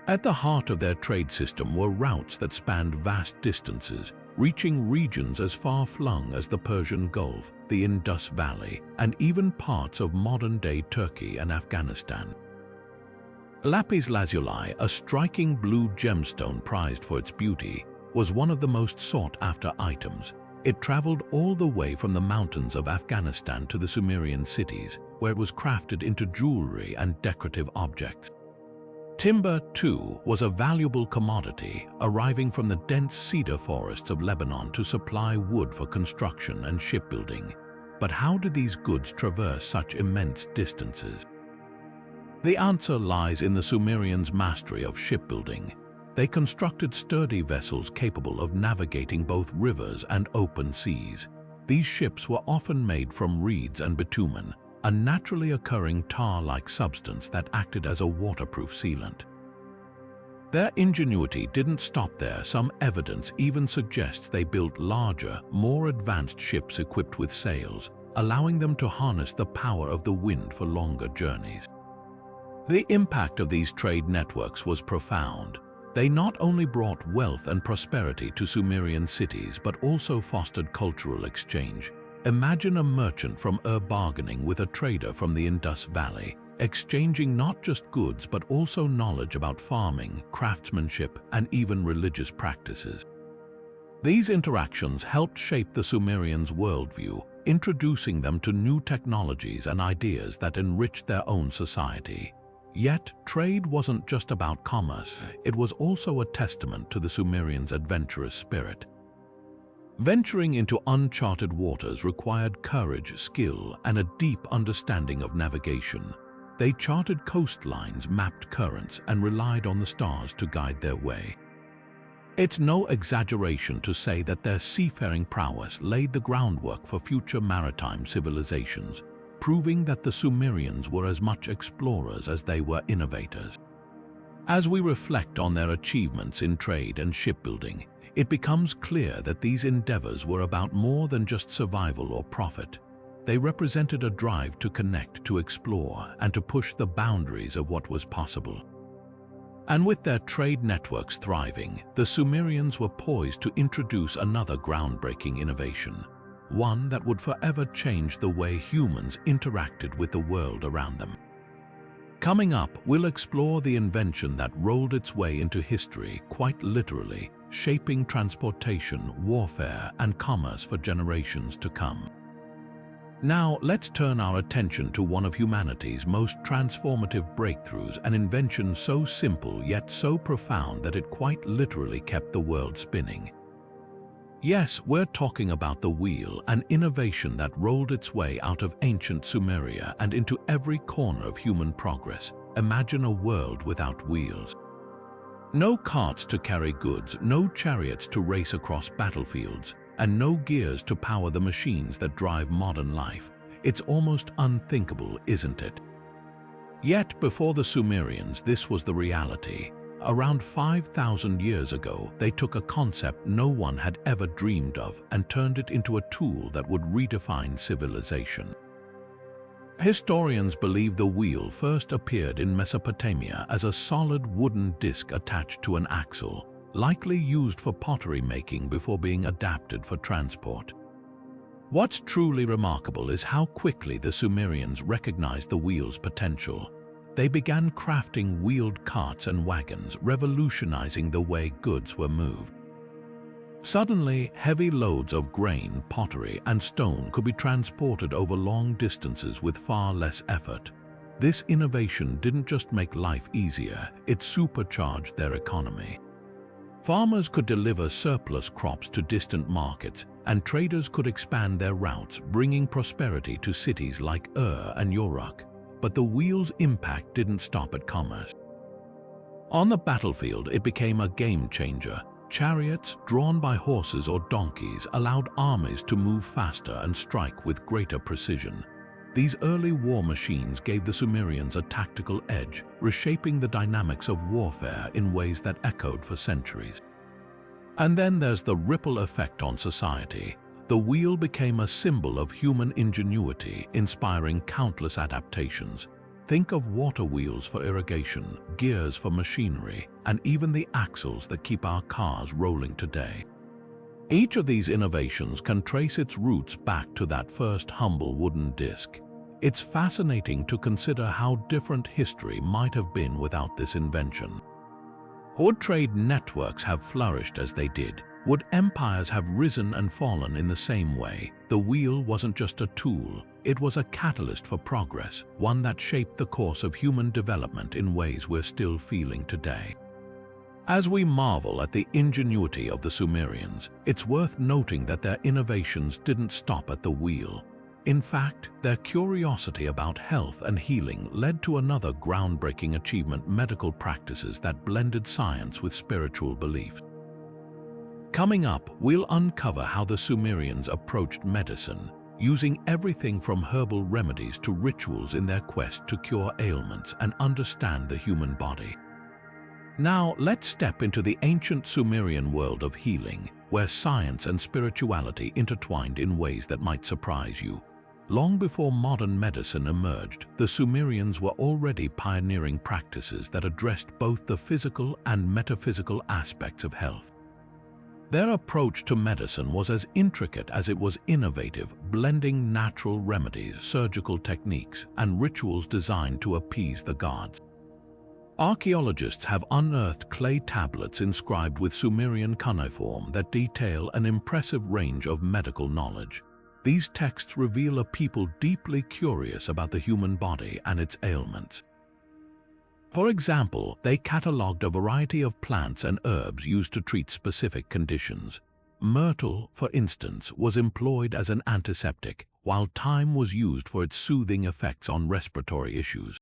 At the heart of their trade system were routes that spanned vast distances, reaching regions as far-flung as the Persian Gulf, the Indus Valley, and even parts of modern-day Turkey and Afghanistan. Lapis lazuli, a striking blue gemstone prized for its beauty, was one of the most sought-after items. It traveled all the way from the mountains of Afghanistan to the Sumerian cities, where it was crafted into jewelry and decorative objects. Timber, too, was a valuable commodity, arriving from the dense cedar forests of Lebanon to supply wood for construction and shipbuilding. But how did these goods traverse such immense distances? The answer lies in the Sumerians' mastery of shipbuilding. They constructed sturdy vessels capable of navigating both rivers and open seas. These ships were often made from reeds and bitumen, a naturally occurring tar-like substance that acted as a waterproof sealant. Their ingenuity didn't stop there. Some evidence even suggests they built larger, more advanced ships equipped with sails, allowing them to harness the power of the wind for longer journeys. The impact of these trade networks was profound. They not only brought wealth and prosperity to Sumerian cities but also fostered cultural exchange. Imagine a merchant from bargaining with a trader from the Indus Valley, exchanging not just goods but also knowledge about farming, craftsmanship, and even religious practices. These interactions helped shape the Sumerians' worldview, introducing them to new technologies and ideas that enriched their own society. Yet, trade wasn't just about commerce, it was also a testament to the Sumerians' adventurous spirit. Venturing into uncharted waters required courage, skill, and a deep understanding of navigation. They charted coastlines, mapped currents, and relied on the stars to guide their way. It's no exaggeration to say that their seafaring prowess laid the groundwork for future maritime civilizations, proving that the Sumerians were as much explorers as they were innovators. As we reflect on their achievements in trade and shipbuilding, it becomes clear that these endeavors were about more than just survival or profit. They represented a drive to connect, to explore, and to push the boundaries of what was possible. And with their trade networks thriving, the Sumerians were poised to introduce another groundbreaking innovation, one that would forever change the way humans interacted with the world around them. Coming up, we'll explore the invention that rolled its way into history, quite literally, shaping transportation, warfare, and commerce for generations to come. Now, let's turn our attention to one of humanity's most transformative breakthroughs, an invention so simple yet so profound that it quite literally kept the world spinning. Yes, we're talking about the wheel, an innovation that rolled its way out of ancient Sumeria and into every corner of human progress. Imagine a world without wheels. No carts to carry goods, no chariots to race across battlefields, and no gears to power the machines that drive modern life. It's almost unthinkable, isn't it? Yet, before the Sumerians, this was the reality. Around 5,000 years ago, they took a concept no one had ever dreamed of and turned it into a tool that would redefine civilization. Historians believe the wheel first appeared in Mesopotamia as a solid wooden disc attached to an axle, likely used for pottery making before being adapted for transport. What's truly remarkable is how quickly the Sumerians recognized the wheel's potential. They began crafting wheeled carts and wagons, revolutionizing the way goods were moved. Suddenly, heavy loads of grain, pottery, and stone could be transported over long distances with far less effort. This innovation didn't just make life easier, it supercharged their economy. Farmers could deliver surplus crops to distant markets, and traders could expand their routes, bringing prosperity to cities like and Uruk. But the wheel's impact didn't stop at commerce. On the battlefield, it became a game-changer. Chariots, drawn by horses or donkeys, allowed armies to move faster and strike with greater precision. These early war machines gave the Sumerians a tactical edge, reshaping the dynamics of warfare in ways that echoed for centuries. And then there's the ripple effect on society. The wheel became a symbol of human ingenuity, inspiring countless adaptations. Think of water wheels for irrigation, gears for machinery, and even the axles that keep our cars rolling today. Each of these innovations can trace its roots back to that first humble wooden disc. It's fascinating to consider how different history might have been without this invention. Would trade networks have flourished as they did? Would empires have risen and fallen in the same way? The wheel wasn't just a tool, it was a catalyst for progress, one that shaped the course of human development in ways we're still feeling today. As we marvel at the ingenuity of the Sumerians, it's worth noting that their innovations didn't stop at the wheel. In fact, their curiosity about health and healing led to another groundbreaking achievement: medical practices that blended science with spiritual beliefs. Coming up, we'll uncover how the Sumerians approached medicine, using everything from herbal remedies to rituals in their quest to cure ailments and understand the human body. Now, let's step into the ancient Sumerian world of healing, where science and spirituality intertwined in ways that might surprise you. Long before modern medicine emerged, the Sumerians were already pioneering practices that addressed both the physical and metaphysical aspects of health. Their approach to medicine was as intricate as it was innovative, blending natural remedies, surgical techniques, and rituals designed to appease the gods. Archaeologists have unearthed clay tablets inscribed with Sumerian cuneiform that detail an impressive range of medical knowledge. These texts reveal a people deeply curious about the human body and its ailments. For example, they catalogued a variety of plants and herbs used to treat specific conditions. Myrtle, for instance, was employed as an antiseptic, while thyme was used for its soothing effects on respiratory issues.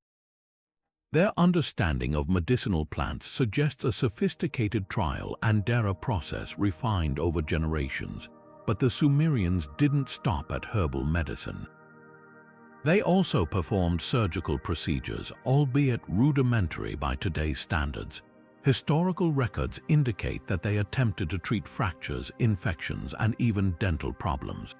Their understanding of medicinal plants suggests a sophisticated trial and error process refined over generations, but the Sumerians didn't stop at herbal medicine. They also performed surgical procedures, albeit rudimentary by today's standards. Historical records indicate that they attempted to treat fractures, infections, and even dental problems.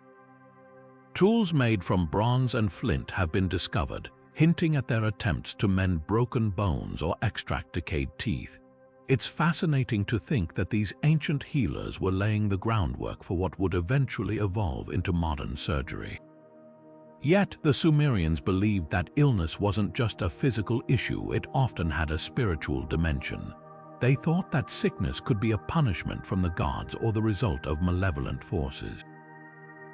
Tools made from bronze and flint have been discovered, hinting at their attempts to mend broken bones or extract decayed teeth. It's fascinating to think that these ancient healers were laying the groundwork for what would eventually evolve into modern surgery. Yet, the Sumerians believed that illness wasn't just a physical issue, it often had a spiritual dimension. They thought that sickness could be a punishment from the gods or the result of malevolent forces.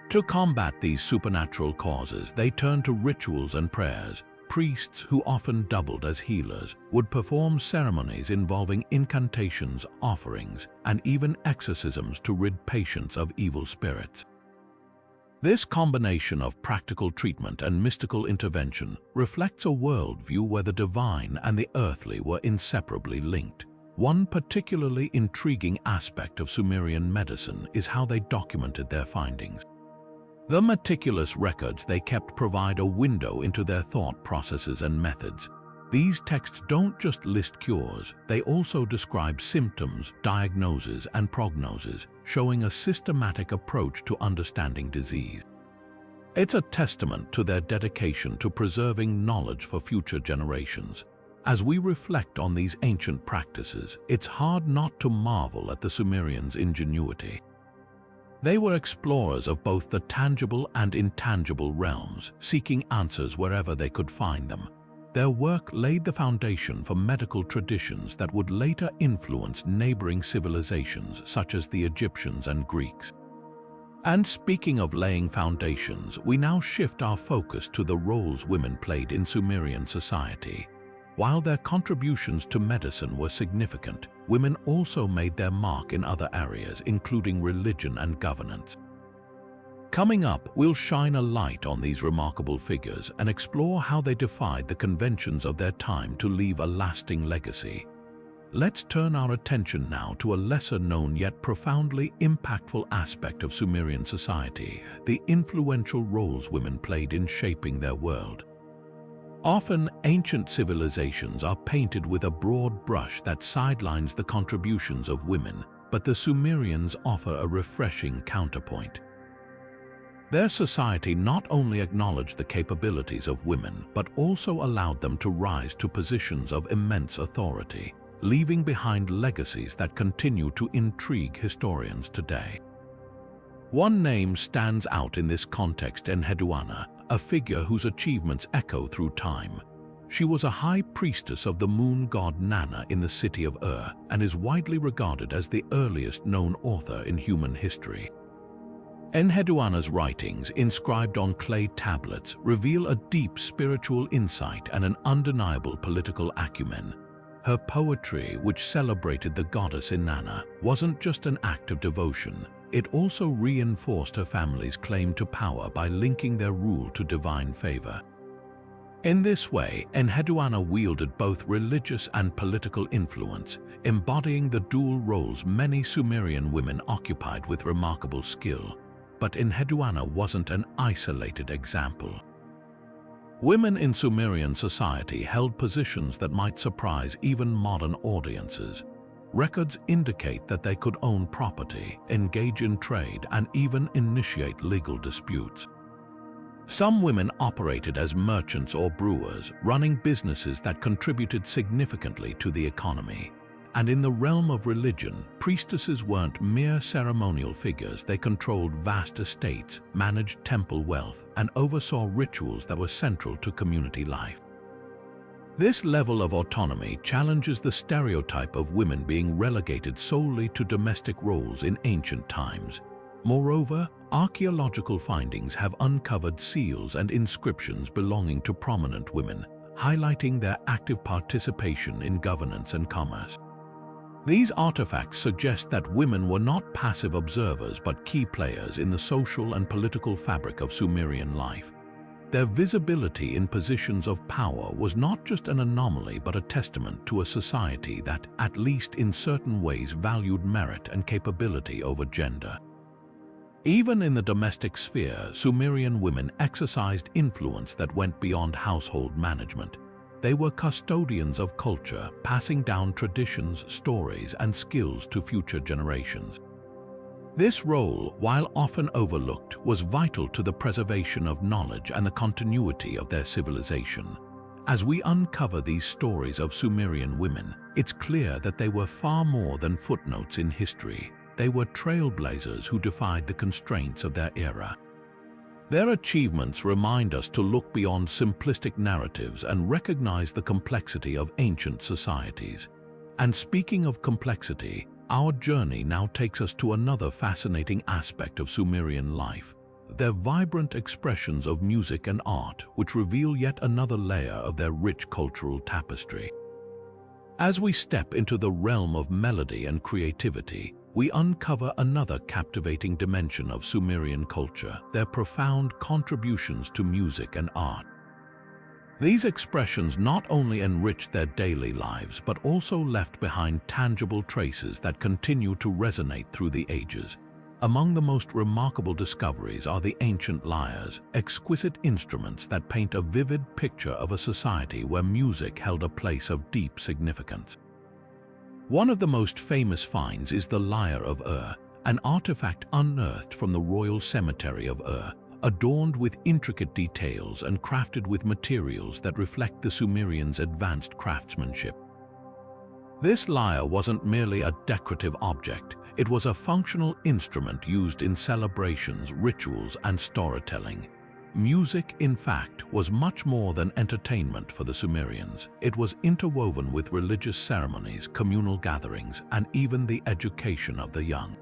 To combat these supernatural causes, they turned to rituals and prayers. Priests, who often doubled as healers, would perform ceremonies involving incantations, offerings, and even exorcisms to rid patients of evil spirits. This combination of practical treatment and mystical intervention reflects a worldview where the divine and the earthly were inseparably linked. One particularly intriguing aspect of Sumerian medicine is how they documented their findings. The meticulous records they kept provide a window into their thought processes and methods. These texts don't just list cures, they also describe symptoms, diagnoses, and prognoses, showing a systematic approach to understanding disease. It's a testament to their dedication to preserving knowledge for future generations. As we reflect on these ancient practices, it's hard not to marvel at the Sumerians' ingenuity. They were explorers of both the tangible and intangible realms, seeking answers wherever they could find them. Their work laid the foundation for medical traditions that would later influence neighboring civilizations such as the Egyptians and Greeks. And speaking of laying foundations, we now shift our focus to the roles women played in Sumerian society. While their contributions to medicine were significant, women also made their mark in other areas, including religion and governance. Coming up, we'll shine a light on these remarkable figures and explore how they defied the conventions of their time to leave a lasting legacy. Let's turn our attention now to a lesser-known yet profoundly impactful aspect of Sumerian society: the influential roles women played in shaping their world. Often, ancient civilizations are painted with a broad brush that sidelines the contributions of women, but the Sumerians offer a refreshing counterpoint. Their society not only acknowledged the capabilities of women, but also allowed them to rise to positions of immense authority, leaving behind legacies that continue to intrigue historians today. One name stands out in this context: Enheduanna, a figure whose achievements echo through time. She was a high priestess of the moon god Nana in the city of Ur and is widely regarded as the earliest known author in human history. Enheduanna's writings, inscribed on clay tablets, reveal a deep spiritual insight and an undeniable political acumen. Her poetry, which celebrated the goddess Inanna, wasn't just an act of devotion. It also reinforced her family's claim to power by linking their rule to divine favor. In this way, Enheduanna wielded both religious and political influence, embodying the dual roles many Sumerian women occupied with remarkable skill. But Enheduanna wasn't an isolated example. Women in Sumerian society held positions that might surprise even modern audiences. Records indicate that they could own property, engage in trade, and even initiate legal disputes. Some women operated as merchants or brewers, running businesses that contributed significantly to the economy. And in the realm of religion, priestesses weren't mere ceremonial figures. They controlled vast estates, managed temple wealth, and oversaw rituals that were central to community life. This level of autonomy challenges the stereotype of women being relegated solely to domestic roles in ancient times. Moreover, archaeological findings have uncovered seals and inscriptions belonging to prominent women, highlighting their active participation in governance and commerce. These artifacts suggest that women were not passive observers but key players in the social and political fabric of Sumerian life. Their visibility in positions of power was not just an anomaly but a testament to a society that, at least in certain ways, valued merit and capability over gender. Even in the domestic sphere, Sumerian women exercised influence that went beyond household management. They were custodians of culture, passing down traditions, stories, and skills to future generations. This role, while often overlooked, was vital to the preservation of knowledge and the continuity of their civilization. As we uncover these stories of Sumerian women, it's clear that they were far more than footnotes in history. They were trailblazers who defied the constraints of their era. Their achievements remind us to look beyond simplistic narratives and recognize the complexity of ancient societies. And speaking of complexity, our journey now takes us to another fascinating aspect of Sumerian life, their vibrant expressions of music and art, which reveal yet another layer of their rich cultural tapestry. As we step into the realm of melody and creativity, we uncover another captivating dimension of Sumerian culture, their profound contributions to music and art. These expressions not only enriched their daily lives but also left behind tangible traces that continue to resonate through the ages. Among the most remarkable discoveries are the ancient lyres, exquisite instruments that paint a vivid picture of a society where music held a place of deep significance. One of the most famous finds is the lyre of Ur, an artifact unearthed from the royal cemetery of Ur, adorned with intricate details and crafted with materials that reflect the Sumerians' advanced craftsmanship. This lyre wasn't merely a decorative object, it was a functional instrument used in celebrations, rituals, and storytelling. Music, in fact, was much more than entertainment for the Sumerians. It was interwoven with religious ceremonies, communal gatherings, and even the education of the young.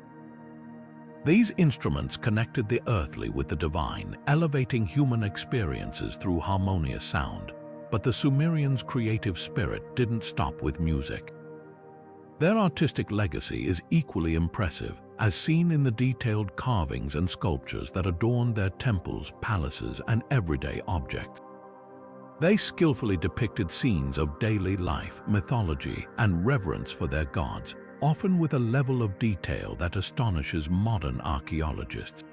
These instruments connected the earthly with the divine, elevating human experiences through harmonious sound. But the Sumerians' creative spirit didn't stop with music. Their artistic legacy is equally impressive, as seen in the detailed carvings and sculptures that adorn their temples, palaces, and everyday objects. They skillfully depicted scenes of daily life, mythology, and reverence for their gods, often with a level of detail that astonishes modern archaeologists.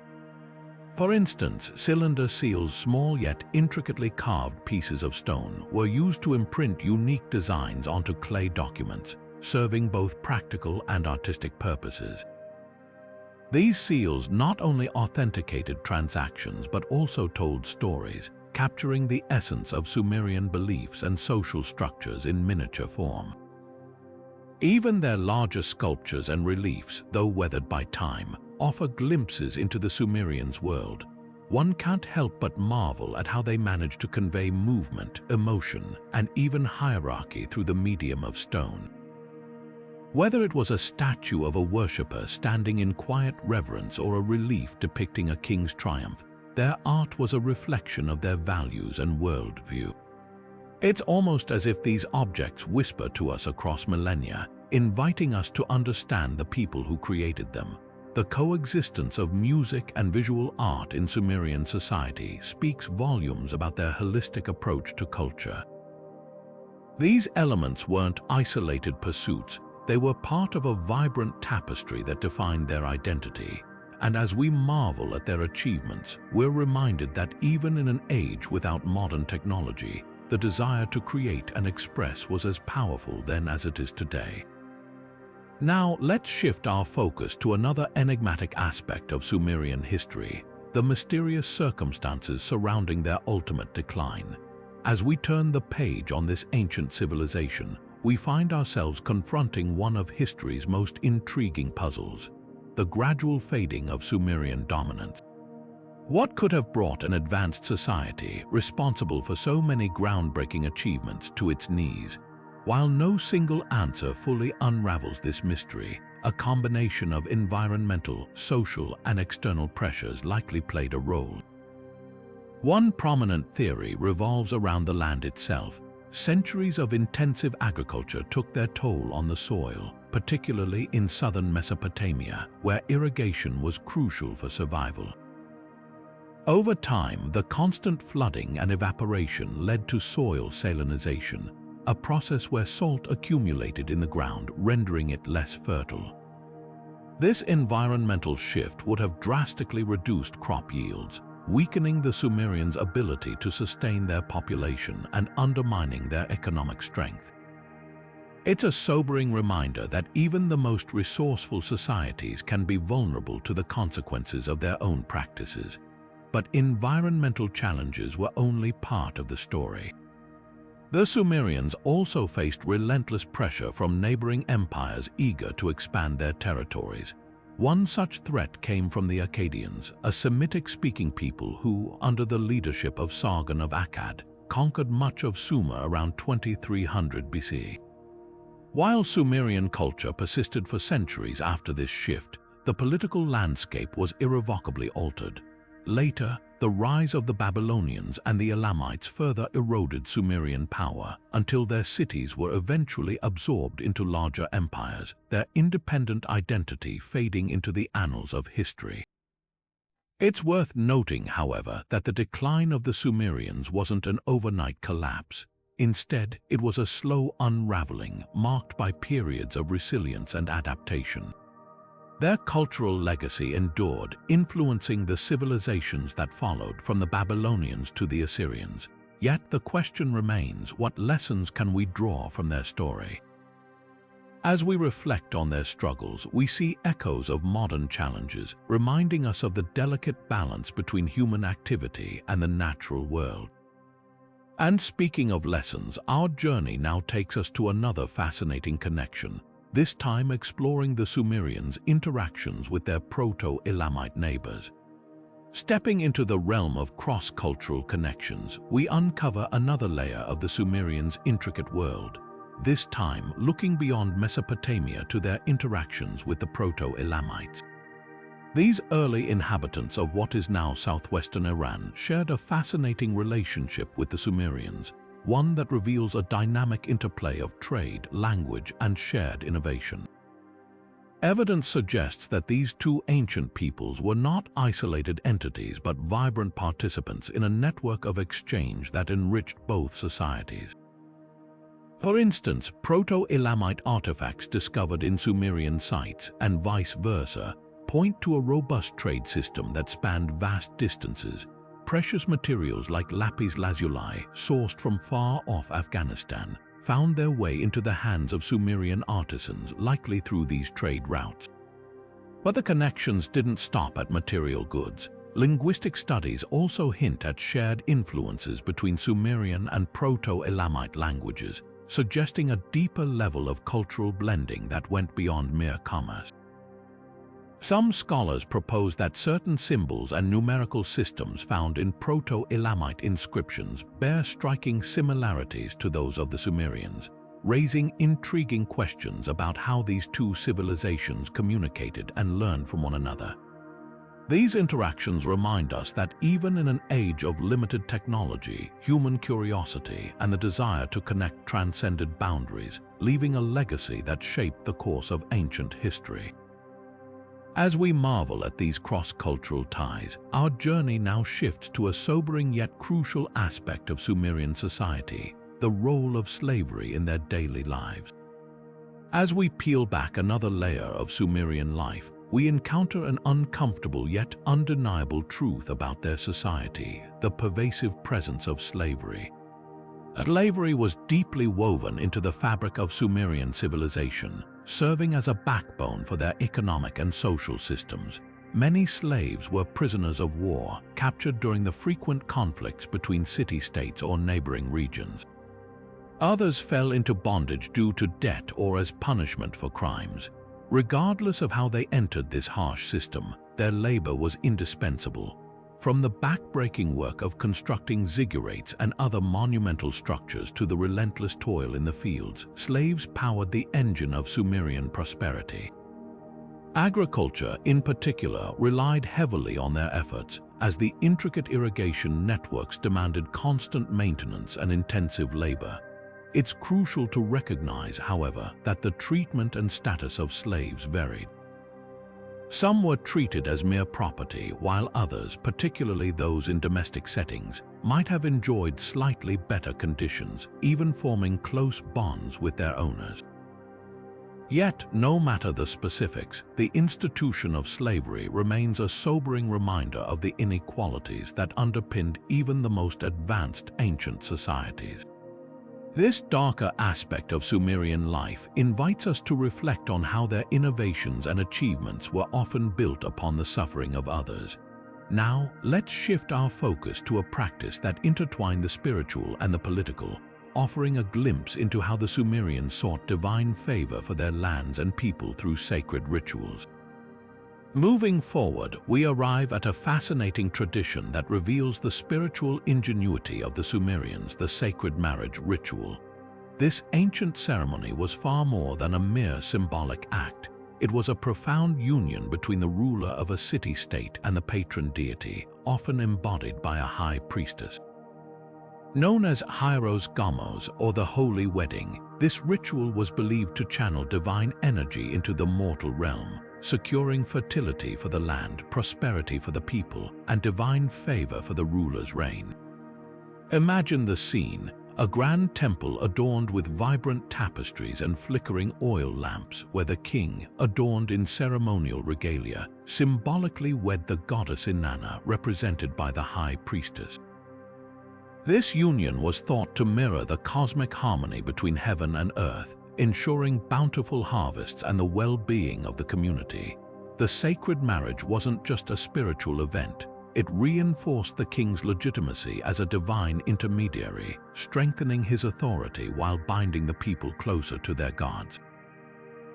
For instance, cylinder seals, small yet intricately carved pieces of stone, were used to imprint unique designs onto clay documents, serving both practical and artistic purposes. These seals not only authenticated transactions but also told stories, capturing the essence of Sumerian beliefs and social structures in miniature form. Even their larger sculptures and reliefs, though weathered by time, offer glimpses into the Sumerians' world. One can't help but marvel at how they managed to convey movement, emotion, and even hierarchy through the medium of stone. Whether it was a statue of a worshipper standing in quiet reverence or a relief depicting a king's triumph, their art was a reflection of their values and worldview. It's almost as if these objects whisper to us across millennia, inviting us to understand the people who created them. The coexistence of music and visual art in Sumerian society speaks volumes about their holistic approach to culture. These elements weren't isolated pursuits, they were part of a vibrant tapestry that defined their identity. And as we marvel at their achievements, we're reminded that even in an age without modern technology, the desire to create and express was as powerful then as it is today. Now, let's shift our focus to another enigmatic aspect of Sumerian history, the mysterious circumstances surrounding their ultimate decline. As we turn the page on this ancient civilization, we find ourselves confronting one of history's most intriguing puzzles, the gradual fading of Sumerian dominance. What could have brought an advanced society responsible for so many groundbreaking achievements to its knees? While no single answer fully unravels this mystery, a combination of environmental, social, and external pressures likely played a role. One prominent theory revolves around the land itself. Centuries of intensive agriculture took their toll on the soil, particularly in southern Mesopotamia, where irrigation was crucial for survival. Over time, the constant flooding and evaporation led to soil salinization, a process where salt accumulated in the ground, rendering it less fertile. This environmental shift would have drastically reduced crop yields, weakening the Sumerians' ability to sustain their population and undermining their economic strength. It's a sobering reminder that even the most resourceful societies can be vulnerable to the consequences of their own practices. But environmental challenges were only part of the story. The Sumerians also faced relentless pressure from neighboring empires eager to expand their territories. One such threat came from the Akkadians, a Semitic-speaking people who, under the leadership of Sargon of Akkad, conquered much of Sumer around 2300 BC. While Sumerian culture persisted for centuries after this shift, the political landscape was irrevocably altered. Later, the rise of the Babylonians and the Elamites further eroded Sumerian power until their cities were eventually absorbed into larger empires, their independent identity fading into the annals of history. It's worth noting, however, that the decline of the Sumerians wasn't an overnight collapse. Instead, it was a slow unraveling marked by periods of resilience and adaptation. Their cultural legacy endured, influencing the civilizations that followed, from the Babylonians to the Assyrians. Yet the question remains, what lessons can we draw from their story? As we reflect on their struggles, we see echoes of modern challenges, reminding us of the delicate balance between human activity and the natural world. And speaking of lessons, our journey now takes us to another fascinating connection, this time exploring the Sumerians' interactions with their Proto-Elamite neighbors. Stepping into the realm of cross-cultural connections, we uncover another layer of the Sumerians' intricate world, this time looking beyond Mesopotamia to their interactions with the Proto-Elamites. These early inhabitants of what is now southwestern Iran shared a fascinating relationship with the Sumerians, one that reveals a dynamic interplay of trade, language, and shared innovation. Evidence suggests that these two ancient peoples were not isolated entities but vibrant participants in a network of exchange that enriched both societies. For instance, Proto-Elamite artifacts discovered in Sumerian sites, and vice versa, point to a robust trade system that spanned vast distances. Precious materials like lapis lazuli, sourced from far-off Afghanistan, found their way into the hands of Sumerian artisans, likely through these trade routes. But the connections didn't stop at material goods. Linguistic studies also hint at shared influences between Sumerian and Proto-Elamite languages, suggesting a deeper level of cultural blending that went beyond mere commerce. Some scholars propose that certain symbols and numerical systems found in Proto-Elamite inscriptions bear striking similarities to those of the Sumerians, raising intriguing questions about how these two civilizations communicated and learned from one another. These interactions remind us that even in an age of limited technology, human curiosity and the desire to connect transcended boundaries, leaving a legacy that shaped the course of ancient history. As we marvel at these cross-cultural ties, our journey now shifts to a sobering yet crucial aspect of Sumerian society, the role of slavery in their daily lives. As we peel back another layer of Sumerian life, we encounter an uncomfortable yet undeniable truth about their society: the pervasive presence of slavery. Slavery was deeply woven into the fabric of Sumerian civilization, serving as a backbone for their economic and social systems. Many slaves were prisoners of war, captured during the frequent conflicts between city-states or neighboring regions. Others fell into bondage due to debt or as punishment for crimes. Regardless of how they entered this harsh system, their labor was indispensable. From the back-breaking work of constructing ziggurats and other monumental structures to the relentless toil in the fields, slaves powered the engine of Sumerian prosperity. Agriculture, in particular, relied heavily on their efforts, as the intricate irrigation networks demanded constant maintenance and intensive labor. It's crucial to recognize, however, that the treatment and status of slaves varied. Some were treated as mere property, while others, particularly those in domestic settings, might have enjoyed slightly better conditions, even forming close bonds with their owners. Yet, no matter the specifics, the institution of slavery remains a sobering reminder of the inequalities that underpinned even the most advanced ancient societies. This darker aspect of Sumerian life invites us to reflect on how their innovations and achievements were often built upon the suffering of others. Now, let's shift our focus to a practice that intertwined the spiritual and the political, offering a glimpse into how the Sumerians sought divine favor for their lands and people through sacred rituals. Moving forward, we arrive at a fascinating tradition that reveals the spiritual ingenuity of the Sumerians, the sacred marriage ritual. This ancient ceremony was far more than a mere symbolic act. It was a profound union between the ruler of a city-state and the patron deity, often embodied by a high priestess. Known as Hieros Gamos, or the Holy Wedding, this ritual was believed to channel divine energy into the mortal realm, securing fertility for the land, prosperity for the people, and divine favor for the ruler's reign. Imagine the scene: a grand temple adorned with vibrant tapestries and flickering oil lamps, where the king, adorned in ceremonial regalia, symbolically wed the goddess Inanna, represented by the high priestess. This union was thought to mirror the cosmic harmony between heaven and earth, ensuring bountiful harvests and the well-being of the community. The sacred marriage wasn't just a spiritual event. It reinforced the king's legitimacy as a divine intermediary, strengthening his authority while binding the people closer to their gods.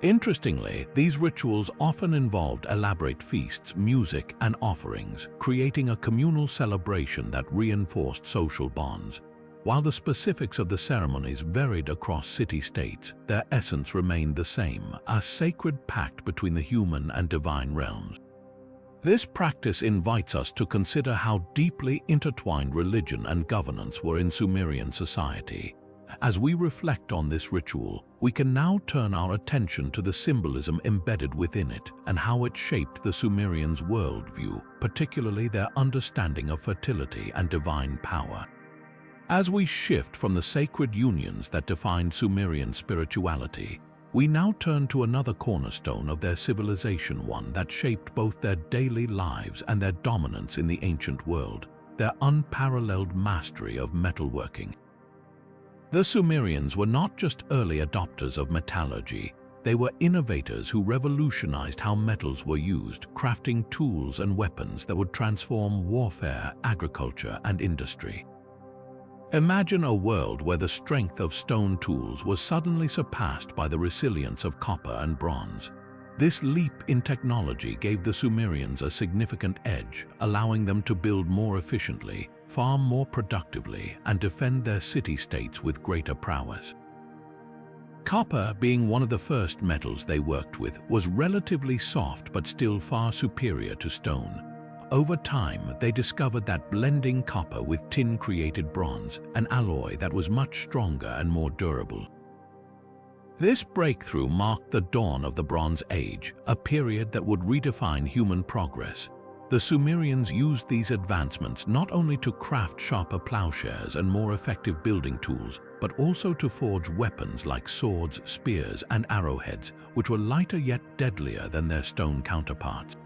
Interestingly, these rituals often involved elaborate feasts, music, and offerings, creating a communal celebration that reinforced social bonds. While the specifics of the ceremonies varied across city-states, their essence remained the same: a sacred pact between the human and divine realms. This practice invites us to consider how deeply intertwined religion and governance were in Sumerian society. As we reflect on this ritual, we can now turn our attention to the symbolism embedded within it and how it shaped the Sumerians' worldview, particularly their understanding of fertility and divine power. As we shift from the sacred unions that defined Sumerian spirituality, we now turn to another cornerstone of their civilization, one that shaped both their daily lives and their dominance in the ancient world: their unparalleled mastery of metalworking. The Sumerians were not just early adopters of metallurgy. They were innovators who revolutionized how metals were used, crafting tools and weapons that would transform warfare, agriculture, and industry. Imagine a world where the strength of stone tools was suddenly surpassed by the resilience of copper and bronze. This leap in technology gave the Sumerians a significant edge, allowing them to build more efficiently, farm more productively, and defend their city-states with greater prowess. Copper, being one of the first metals they worked with, was relatively soft but still far superior to stone. Over time, they discovered that blending copper with tin created bronze, an alloy that was much stronger and more durable. This breakthrough marked the dawn of the Bronze Age, a period that would redefine human progress. The Sumerians used these advancements not only to craft sharper plowshares and more effective building tools, but also to forge weapons like swords, spears, and arrowheads, which were lighter yet deadlier than their stone counterparts.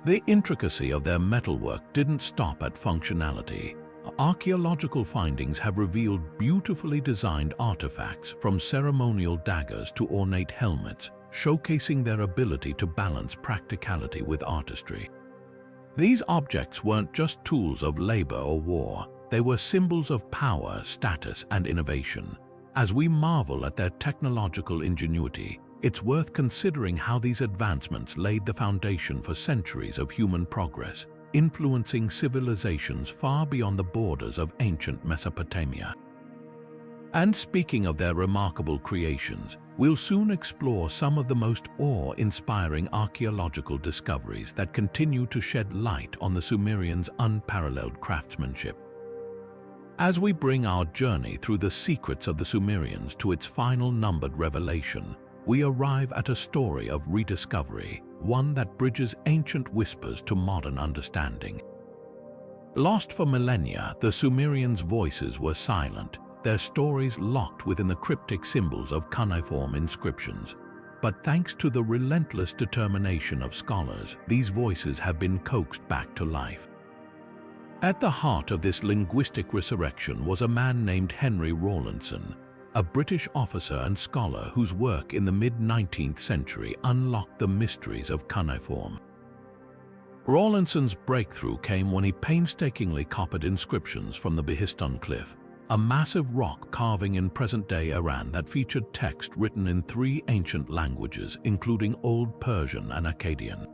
The intricacy of their metalwork didn't stop at functionality. Archaeological findings have revealed beautifully designed artifacts, from ceremonial daggers to ornate helmets, showcasing their ability to balance practicality with artistry. These objects weren't just tools of labor or war. They were symbols of power, status, and innovation. As we marvel at their technological ingenuity, it's worth considering how these advancements laid the foundation for centuries of human progress, influencing civilizations far beyond the borders of ancient Mesopotamia. And speaking of their remarkable creations, we'll soon explore some of the most awe-inspiring archaeological discoveries that continue to shed light on the Sumerians' unparalleled craftsmanship. As we bring our journey through the secrets of the Sumerians to its final numbered revelation, we arrive at a story of rediscovery, one that bridges ancient whispers to modern understanding. Lost for millennia, the Sumerians' voices were silent, their stories locked within the cryptic symbols of cuneiform inscriptions. But thanks to the relentless determination of scholars, these voices have been coaxed back to life. At the heart of this linguistic resurrection was a man named Henry Rawlinson, a British officer and scholar whose work in the mid-19th century unlocked the mysteries of cuneiform. Rawlinson's breakthrough came when he painstakingly copied inscriptions from the Behistun Cliff, a massive rock carving in present-day Iran that featured text written in 3 ancient languages, including Old Persian and Akkadian.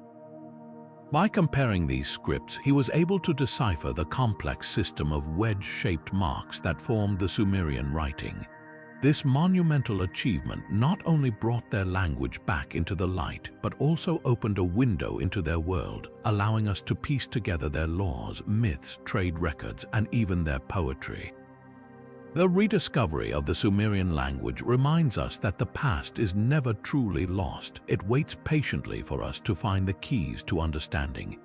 By comparing these scripts, he was able to decipher the complex system of wedge-shaped marks that formed the Sumerian writing. This monumental achievement not only brought their language back into the light, but also opened a window into their world, allowing us to piece together their laws, myths, trade records, and even their poetry. The rediscovery of the Sumerian language reminds us that the past is never truly lost. It waits patiently for us to find the keys to understanding.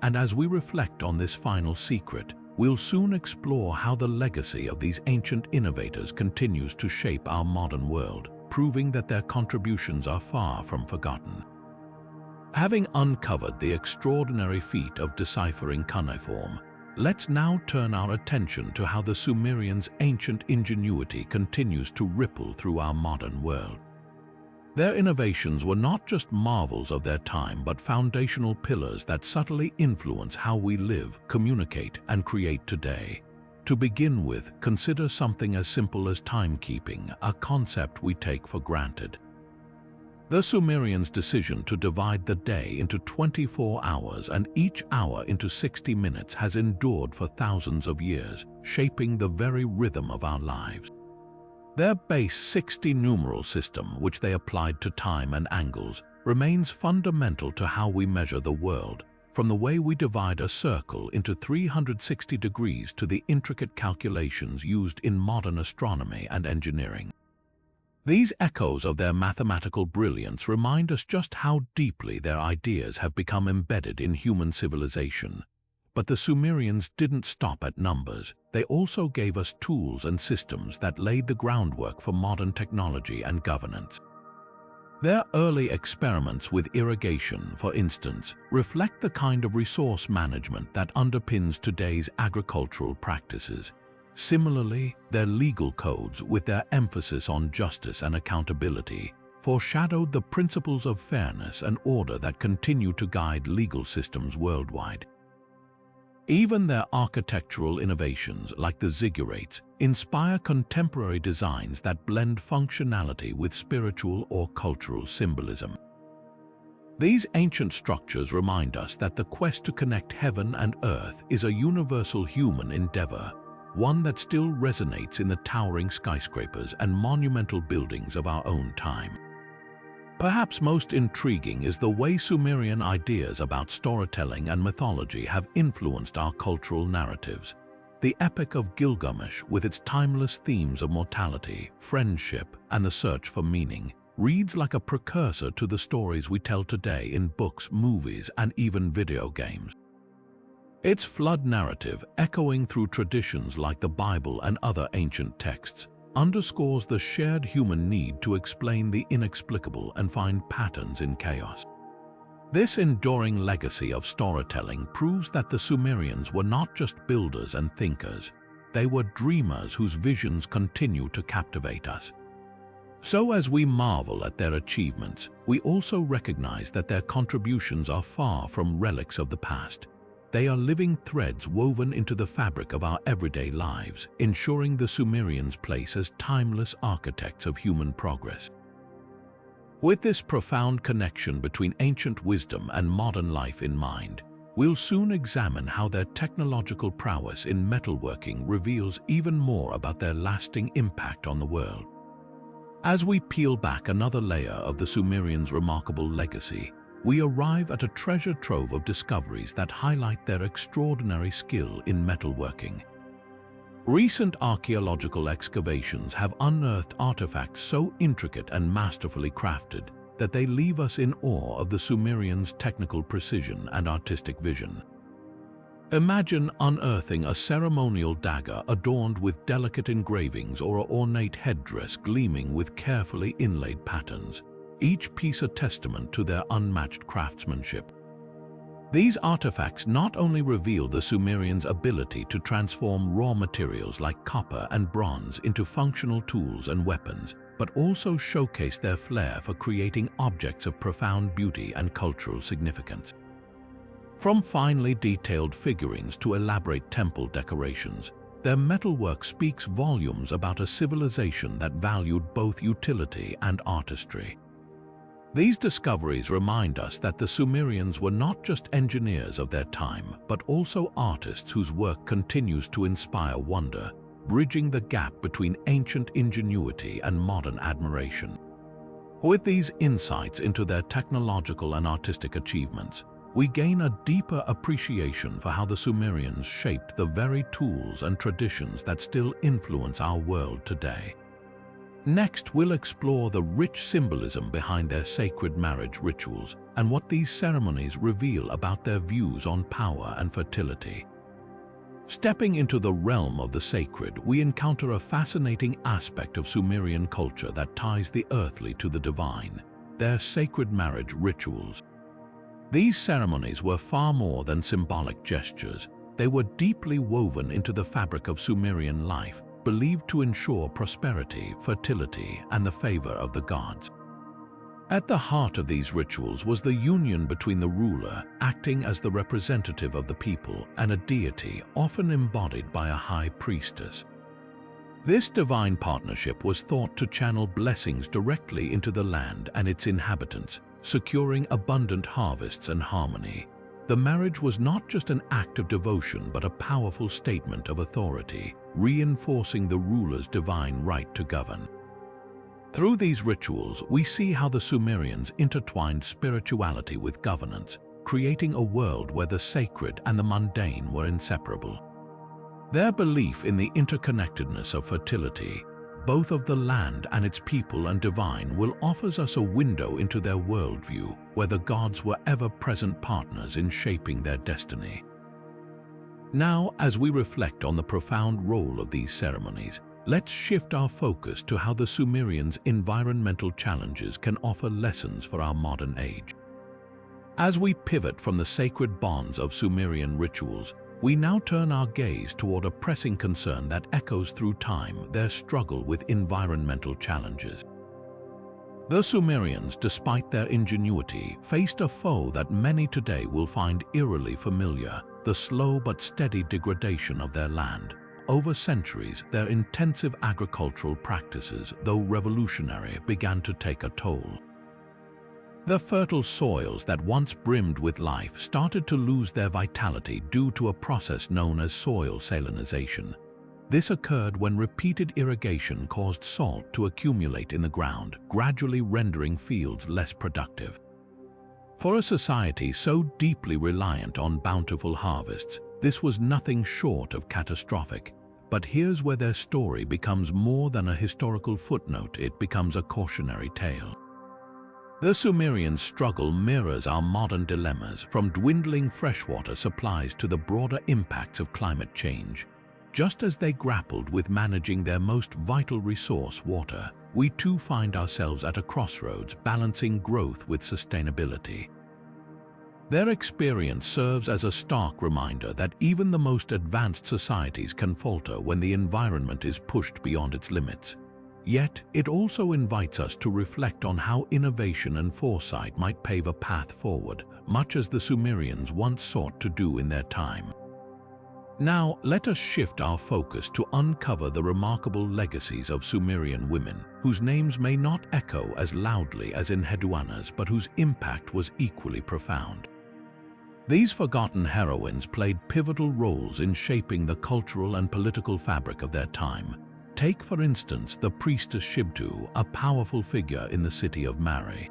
And as we reflect on this final secret, we'll soon explore how the legacy of these ancient innovators continues to shape our modern world, proving that their contributions are far from forgotten. Having uncovered the extraordinary feat of deciphering cuneiform, let's now turn our attention to how the Sumerians' ancient ingenuity continues to ripple through our modern world. Their innovations were not just marvels of their time, but foundational pillars that subtly influence how we live, communicate, and create today. To begin with, consider something as simple as timekeeping, a concept we take for granted. The Sumerians' decision to divide the day into 24 hours and each hour into 60 minutes has endured for thousands of years, shaping the very rhythm of our lives. Their base 60 numeral system, which they applied to time and angles, remains fundamental to how we measure the world, from the way we divide a circle into 360 degrees to the intricate calculations used in modern astronomy and engineering. These echoes of their mathematical brilliance remind us just how deeply their ideas have become embedded in human civilization. But the Sumerians didn't stop at numbers. They also gave us tools and systems that laid the groundwork for modern technology and governance. Their early experiments with irrigation, for instance, reflect the kind of resource management that underpins today's agricultural practices. Similarly, their legal codes, with their emphasis on justice and accountability, foreshadowed the principles of fairness and order that continue to guide legal systems worldwide. Even their architectural innovations, like the Ziggurats, inspire contemporary designs that blend functionality with spiritual or cultural symbolism. These ancient structures remind us that the quest to connect heaven and earth is a universal human endeavor, one that still resonates in the towering skyscrapers and monumental buildings of our own time. Perhaps most intriguing is the way Sumerian ideas about storytelling and mythology have influenced our cultural narratives. The Epic of Gilgamesh, with its timeless themes of mortality, friendship, and the search for meaning, reads like a precursor to the stories we tell today in books, movies, and even video games. Its flood narrative, echoing through traditions like the Bible and other ancient texts, underscores the shared human need to explain the inexplicable and find patterns in chaos. This enduring legacy of storytelling proves that the Sumerians were not just builders and thinkers, they were dreamers whose visions continue to captivate us. So as we marvel at their achievements, we also recognize that their contributions are far from relics of the past. They are living threads woven into the fabric of our everyday lives, ensuring the Sumerians' place as timeless architects of human progress. With this profound connection between ancient wisdom and modern life in mind, we'll soon examine how their technological prowess in metalworking reveals even more about their lasting impact on the world. As we peel back another layer of the Sumerians' remarkable legacy, we arrive at a treasure trove of discoveries that highlight their extraordinary skill in metalworking. Recent archaeological excavations have unearthed artifacts so intricate and masterfully crafted that they leave us in awe of the Sumerians' technical precision and artistic vision. Imagine unearthing a ceremonial dagger adorned with delicate engravings or an ornate headdress gleaming with carefully inlaid patterns, each piece a testament to their unmatched craftsmanship. These artifacts not only reveal the Sumerians' ability to transform raw materials like copper and bronze into functional tools and weapons, but also showcase their flair for creating objects of profound beauty and cultural significance. From finely detailed figurines to elaborate temple decorations, their metalwork speaks volumes about a civilization that valued both utility and artistry. These discoveries remind us that the Sumerians were not just engineers of their time, but also artists whose work continues to inspire wonder, bridging the gap between ancient ingenuity and modern admiration. With these insights into their technological and artistic achievements, we gain a deeper appreciation for how the Sumerians shaped the very tools and traditions that still influence our world today. Next, we'll explore the rich symbolism behind their sacred marriage rituals and what these ceremonies reveal about their views on power and fertility. Stepping into the realm of the sacred, we encounter a fascinating aspect of Sumerian culture that ties the earthly to the divine: their sacred marriage rituals. These ceremonies were far more than symbolic gestures. They were deeply woven into the fabric of Sumerian life, believed to ensure prosperity, fertility, and the favor of the gods. At the heart of these rituals was the union between the ruler, acting as the representative of the people, and a deity, often embodied by a high priestess. This divine partnership was thought to channel blessings directly into the land and its inhabitants, securing abundant harvests and harmony. The marriage was not just an act of devotion but a powerful statement of authority, reinforcing the ruler's divine right to govern. Through these rituals, we see how the Sumerians intertwined spirituality with governance, creating a world where the sacred and the mundane were inseparable. Their belief in the interconnectedness of fertility, both of the land and its people and divine, will offers us a window into their worldview, where the gods were ever-present partners in shaping their destiny. Now, as we reflect on the profound role of these ceremonies, let's shift our focus to how the Sumerians' environmental challenges can offer lessons for our modern age. As we pivot from the sacred bonds of Sumerian rituals, we now turn our gaze toward a pressing concern that echoes through time: their struggle with environmental challenges. The Sumerians, despite their ingenuity, faced a foe that many today will find eerily familiar: the slow but steady degradation of their land. Over centuries, their intensive agricultural practices, though revolutionary, began to take a toll. The fertile soils that once brimmed with life started to lose their vitality due to a process known as soil salinization. This occurred when repeated irrigation caused salt to accumulate in the ground, gradually rendering fields less productive. For a society so deeply reliant on bountiful harvests, this was nothing short of catastrophic. But here's where their story becomes more than a historical footnote. It becomes a cautionary tale. The Sumerian struggle mirrors our modern dilemmas, from dwindling freshwater supplies to the broader impacts of climate change. Just as they grappled with managing their most vital resource, water, we too find ourselves at a crossroads, balancing growth with sustainability. Their experience serves as a stark reminder that even the most advanced societies can falter when the environment is pushed beyond its limits. Yet, it also invites us to reflect on how innovation and foresight might pave a path forward, much as the Sumerians once sought to do in their time. Now, let us shift our focus to uncover the remarkable legacies of Sumerian women, whose names may not echo as loudly as Enheduanna's, but whose impact was equally profound. These forgotten heroines played pivotal roles in shaping the cultural and political fabric of their time. Take, for instance, the priestess Shibtu, a powerful figure in the city of Mari.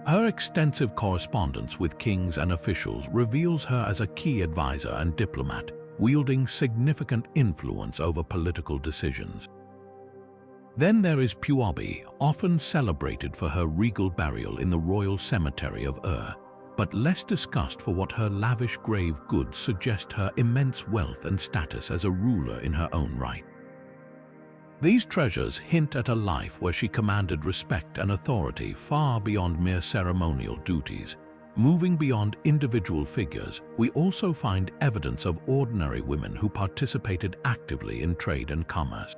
Her extensive correspondence with kings and officials reveals her as a key advisor and diplomat, wielding significant influence over political decisions. Then there is Puobi, often celebrated for her regal burial in the royal cemetery of Ur, but less discussed for what her lavish grave goods suggest her immense wealth and status as a ruler in her own right. These treasures hint at a life where she commanded respect and authority far beyond mere ceremonial duties. Moving beyond individual figures, we also find evidence of ordinary women who participated actively in trade and commerce.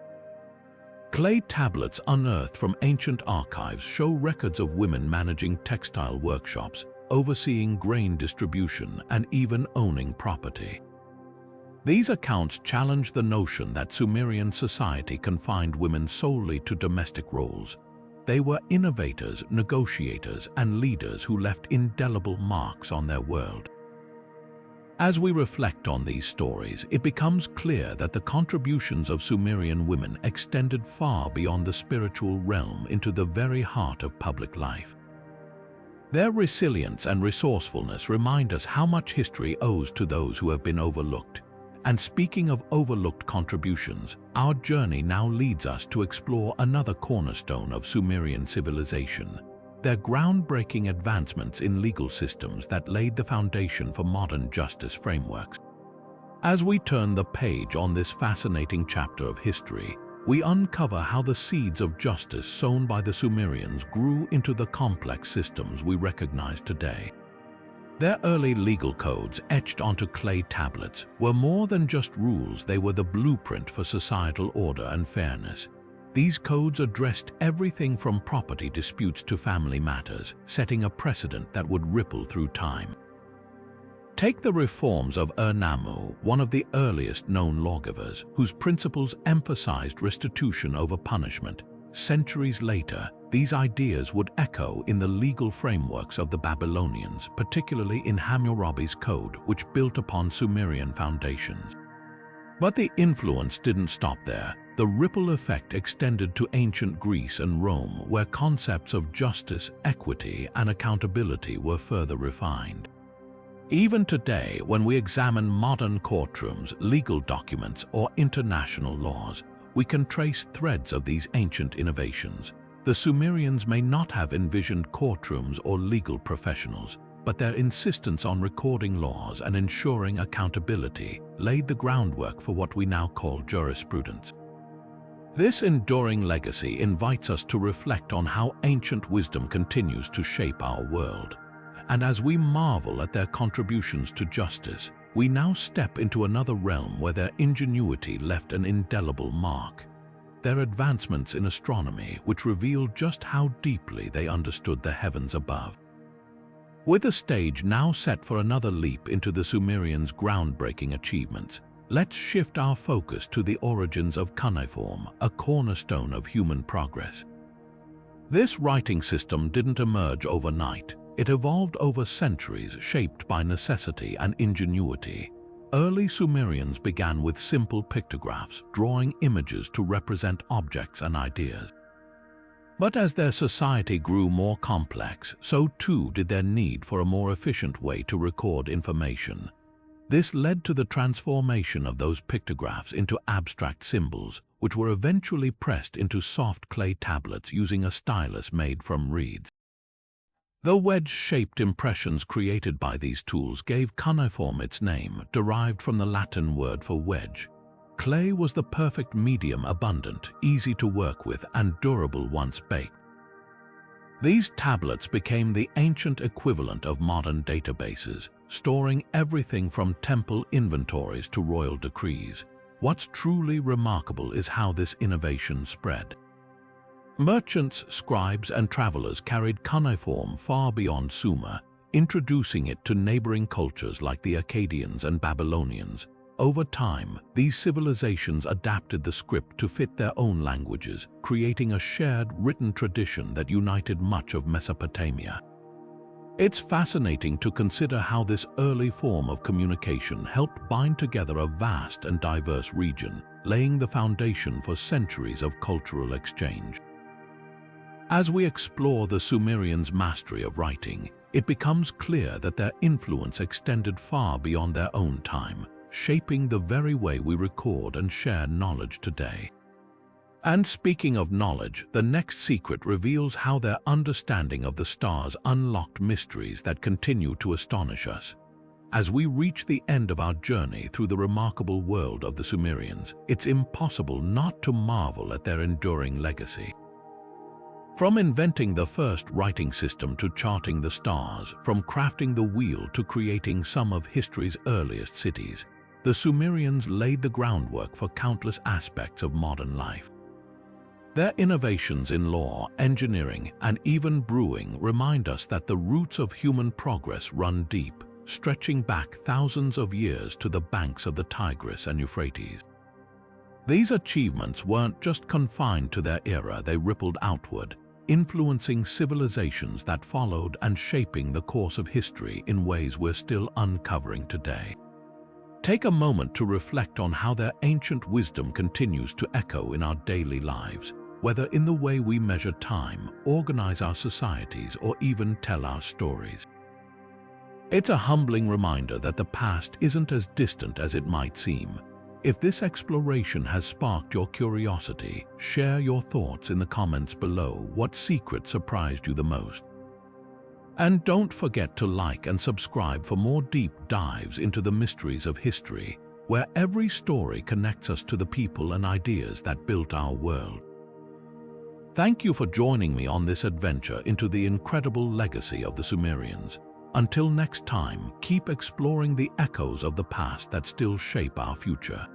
Clay tablets unearthed from ancient archives show records of women managing textile workshops, overseeing grain distribution, and even owning property. These accounts challenge the notion that Sumerian society confined women solely to domestic roles. They were innovators, negotiators, and leaders who left indelible marks on their world. As we reflect on these stories, it becomes clear that the contributions of Sumerian women extended far beyond the spiritual realm into the very heart of public life. Their resilience and resourcefulness remind us how much history owes to those who have been overlooked. And speaking of overlooked contributions, our journey now leads us to explore another cornerstone of Sumerian civilization: their groundbreaking advancements in legal systems that laid the foundation for modern justice frameworks. As we turn the page on this fascinating chapter of history, we uncover how the seeds of justice sown by the Sumerians grew into the complex systems we recognize today. Their early legal codes, etched onto clay tablets, were more than just rules. They were the blueprint for societal order and fairness. These codes addressed everything from property disputes to family matters, setting a precedent that would ripple through time. Take the reforms of Ur-Nammu, one of the earliest known lawgivers, whose principles emphasized restitution over punishment. Centuries later, these ideas would echo in the legal frameworks of the Babylonians, particularly in Hammurabi's code, which built upon Sumerian foundations. But the influence didn't stop there. The ripple effect extended to ancient Greece and Rome, where concepts of justice, equity, and accountability were further refined. Even today, when we examine modern courtrooms, legal documents, or international laws, we can trace threads of these ancient innovations. The Sumerians may not have envisioned courtrooms or legal professionals, but their insistence on recording laws and ensuring accountability laid the groundwork for what we now call jurisprudence. This enduring legacy invites us to reflect on how ancient wisdom continues to shape our world. And as we marvel at their contributions to justice, we now step into another realm where their ingenuity left an indelible mark. Their advancements in astronomy, which revealed just how deeply they understood the heavens above. With the stage now set for another leap into the Sumerians' groundbreaking achievements, let's shift our focus to the origins of cuneiform, a cornerstone of human progress. This writing system didn't emerge overnight. It evolved over centuries, shaped by necessity and ingenuity. Early Sumerians began with simple pictographs, drawing images to represent objects and ideas. But as their society grew more complex, so too did their need for a more efficient way to record information. This led to the transformation of those pictographs into abstract symbols, which were eventually pressed into soft clay tablets using a stylus made from reeds. The wedge-shaped impressions created by these tools gave cuneiform its name, derived from the Latin word for wedge. Clay was the perfect medium, abundant, easy to work with, and durable once baked. These tablets became the ancient equivalent of modern databases, storing everything from temple inventories to royal decrees. What's truly remarkable is how this innovation spread. Merchants, scribes, and travelers carried cuneiform far beyond Sumer, introducing it to neighboring cultures like the Akkadians and Babylonians. Over time, these civilizations adapted the script to fit their own languages, creating a shared written tradition that united much of Mesopotamia. It's fascinating to consider how this early form of communication helped bind together a vast and diverse region, laying the foundation for centuries of cultural exchange. As we explore the Sumerians' mastery of writing, it becomes clear that their influence extended far beyond their own time, shaping the very way we record and share knowledge today. And speaking of knowledge, the next secret reveals how their understanding of the stars unlocked mysteries that continue to astonish us. As we reach the end of our journey through the remarkable world of the Sumerians, it's impossible not to marvel at their enduring legacy. From inventing the first writing system to charting the stars, from crafting the wheel to creating some of history's earliest cities, the Sumerians laid the groundwork for countless aspects of modern life. Their innovations in law, engineering, and even brewing remind us that the roots of human progress run deep, stretching back thousands of years to the banks of the Tigris and Euphrates. These achievements weren't just confined to their era, they rippled outward, influencing civilizations that followed and shaping the course of history in ways we're still uncovering today. Take a moment to reflect on how their ancient wisdom continues to echo in our daily lives, whether in the way we measure time, organize our societies, or even tell our stories. It's a humbling reminder that the past isn't as distant as it might seem. If this exploration has sparked your curiosity, share your thoughts in the comments below. What secret surprised you the most? And don't forget to like and subscribe for more deep dives into the mysteries of history, where every story connects us to the people and ideas that built our world. Thank you for joining me on this adventure into the incredible legacy of the Sumerians. Until next time, keep exploring the echoes of the past that still shape our future.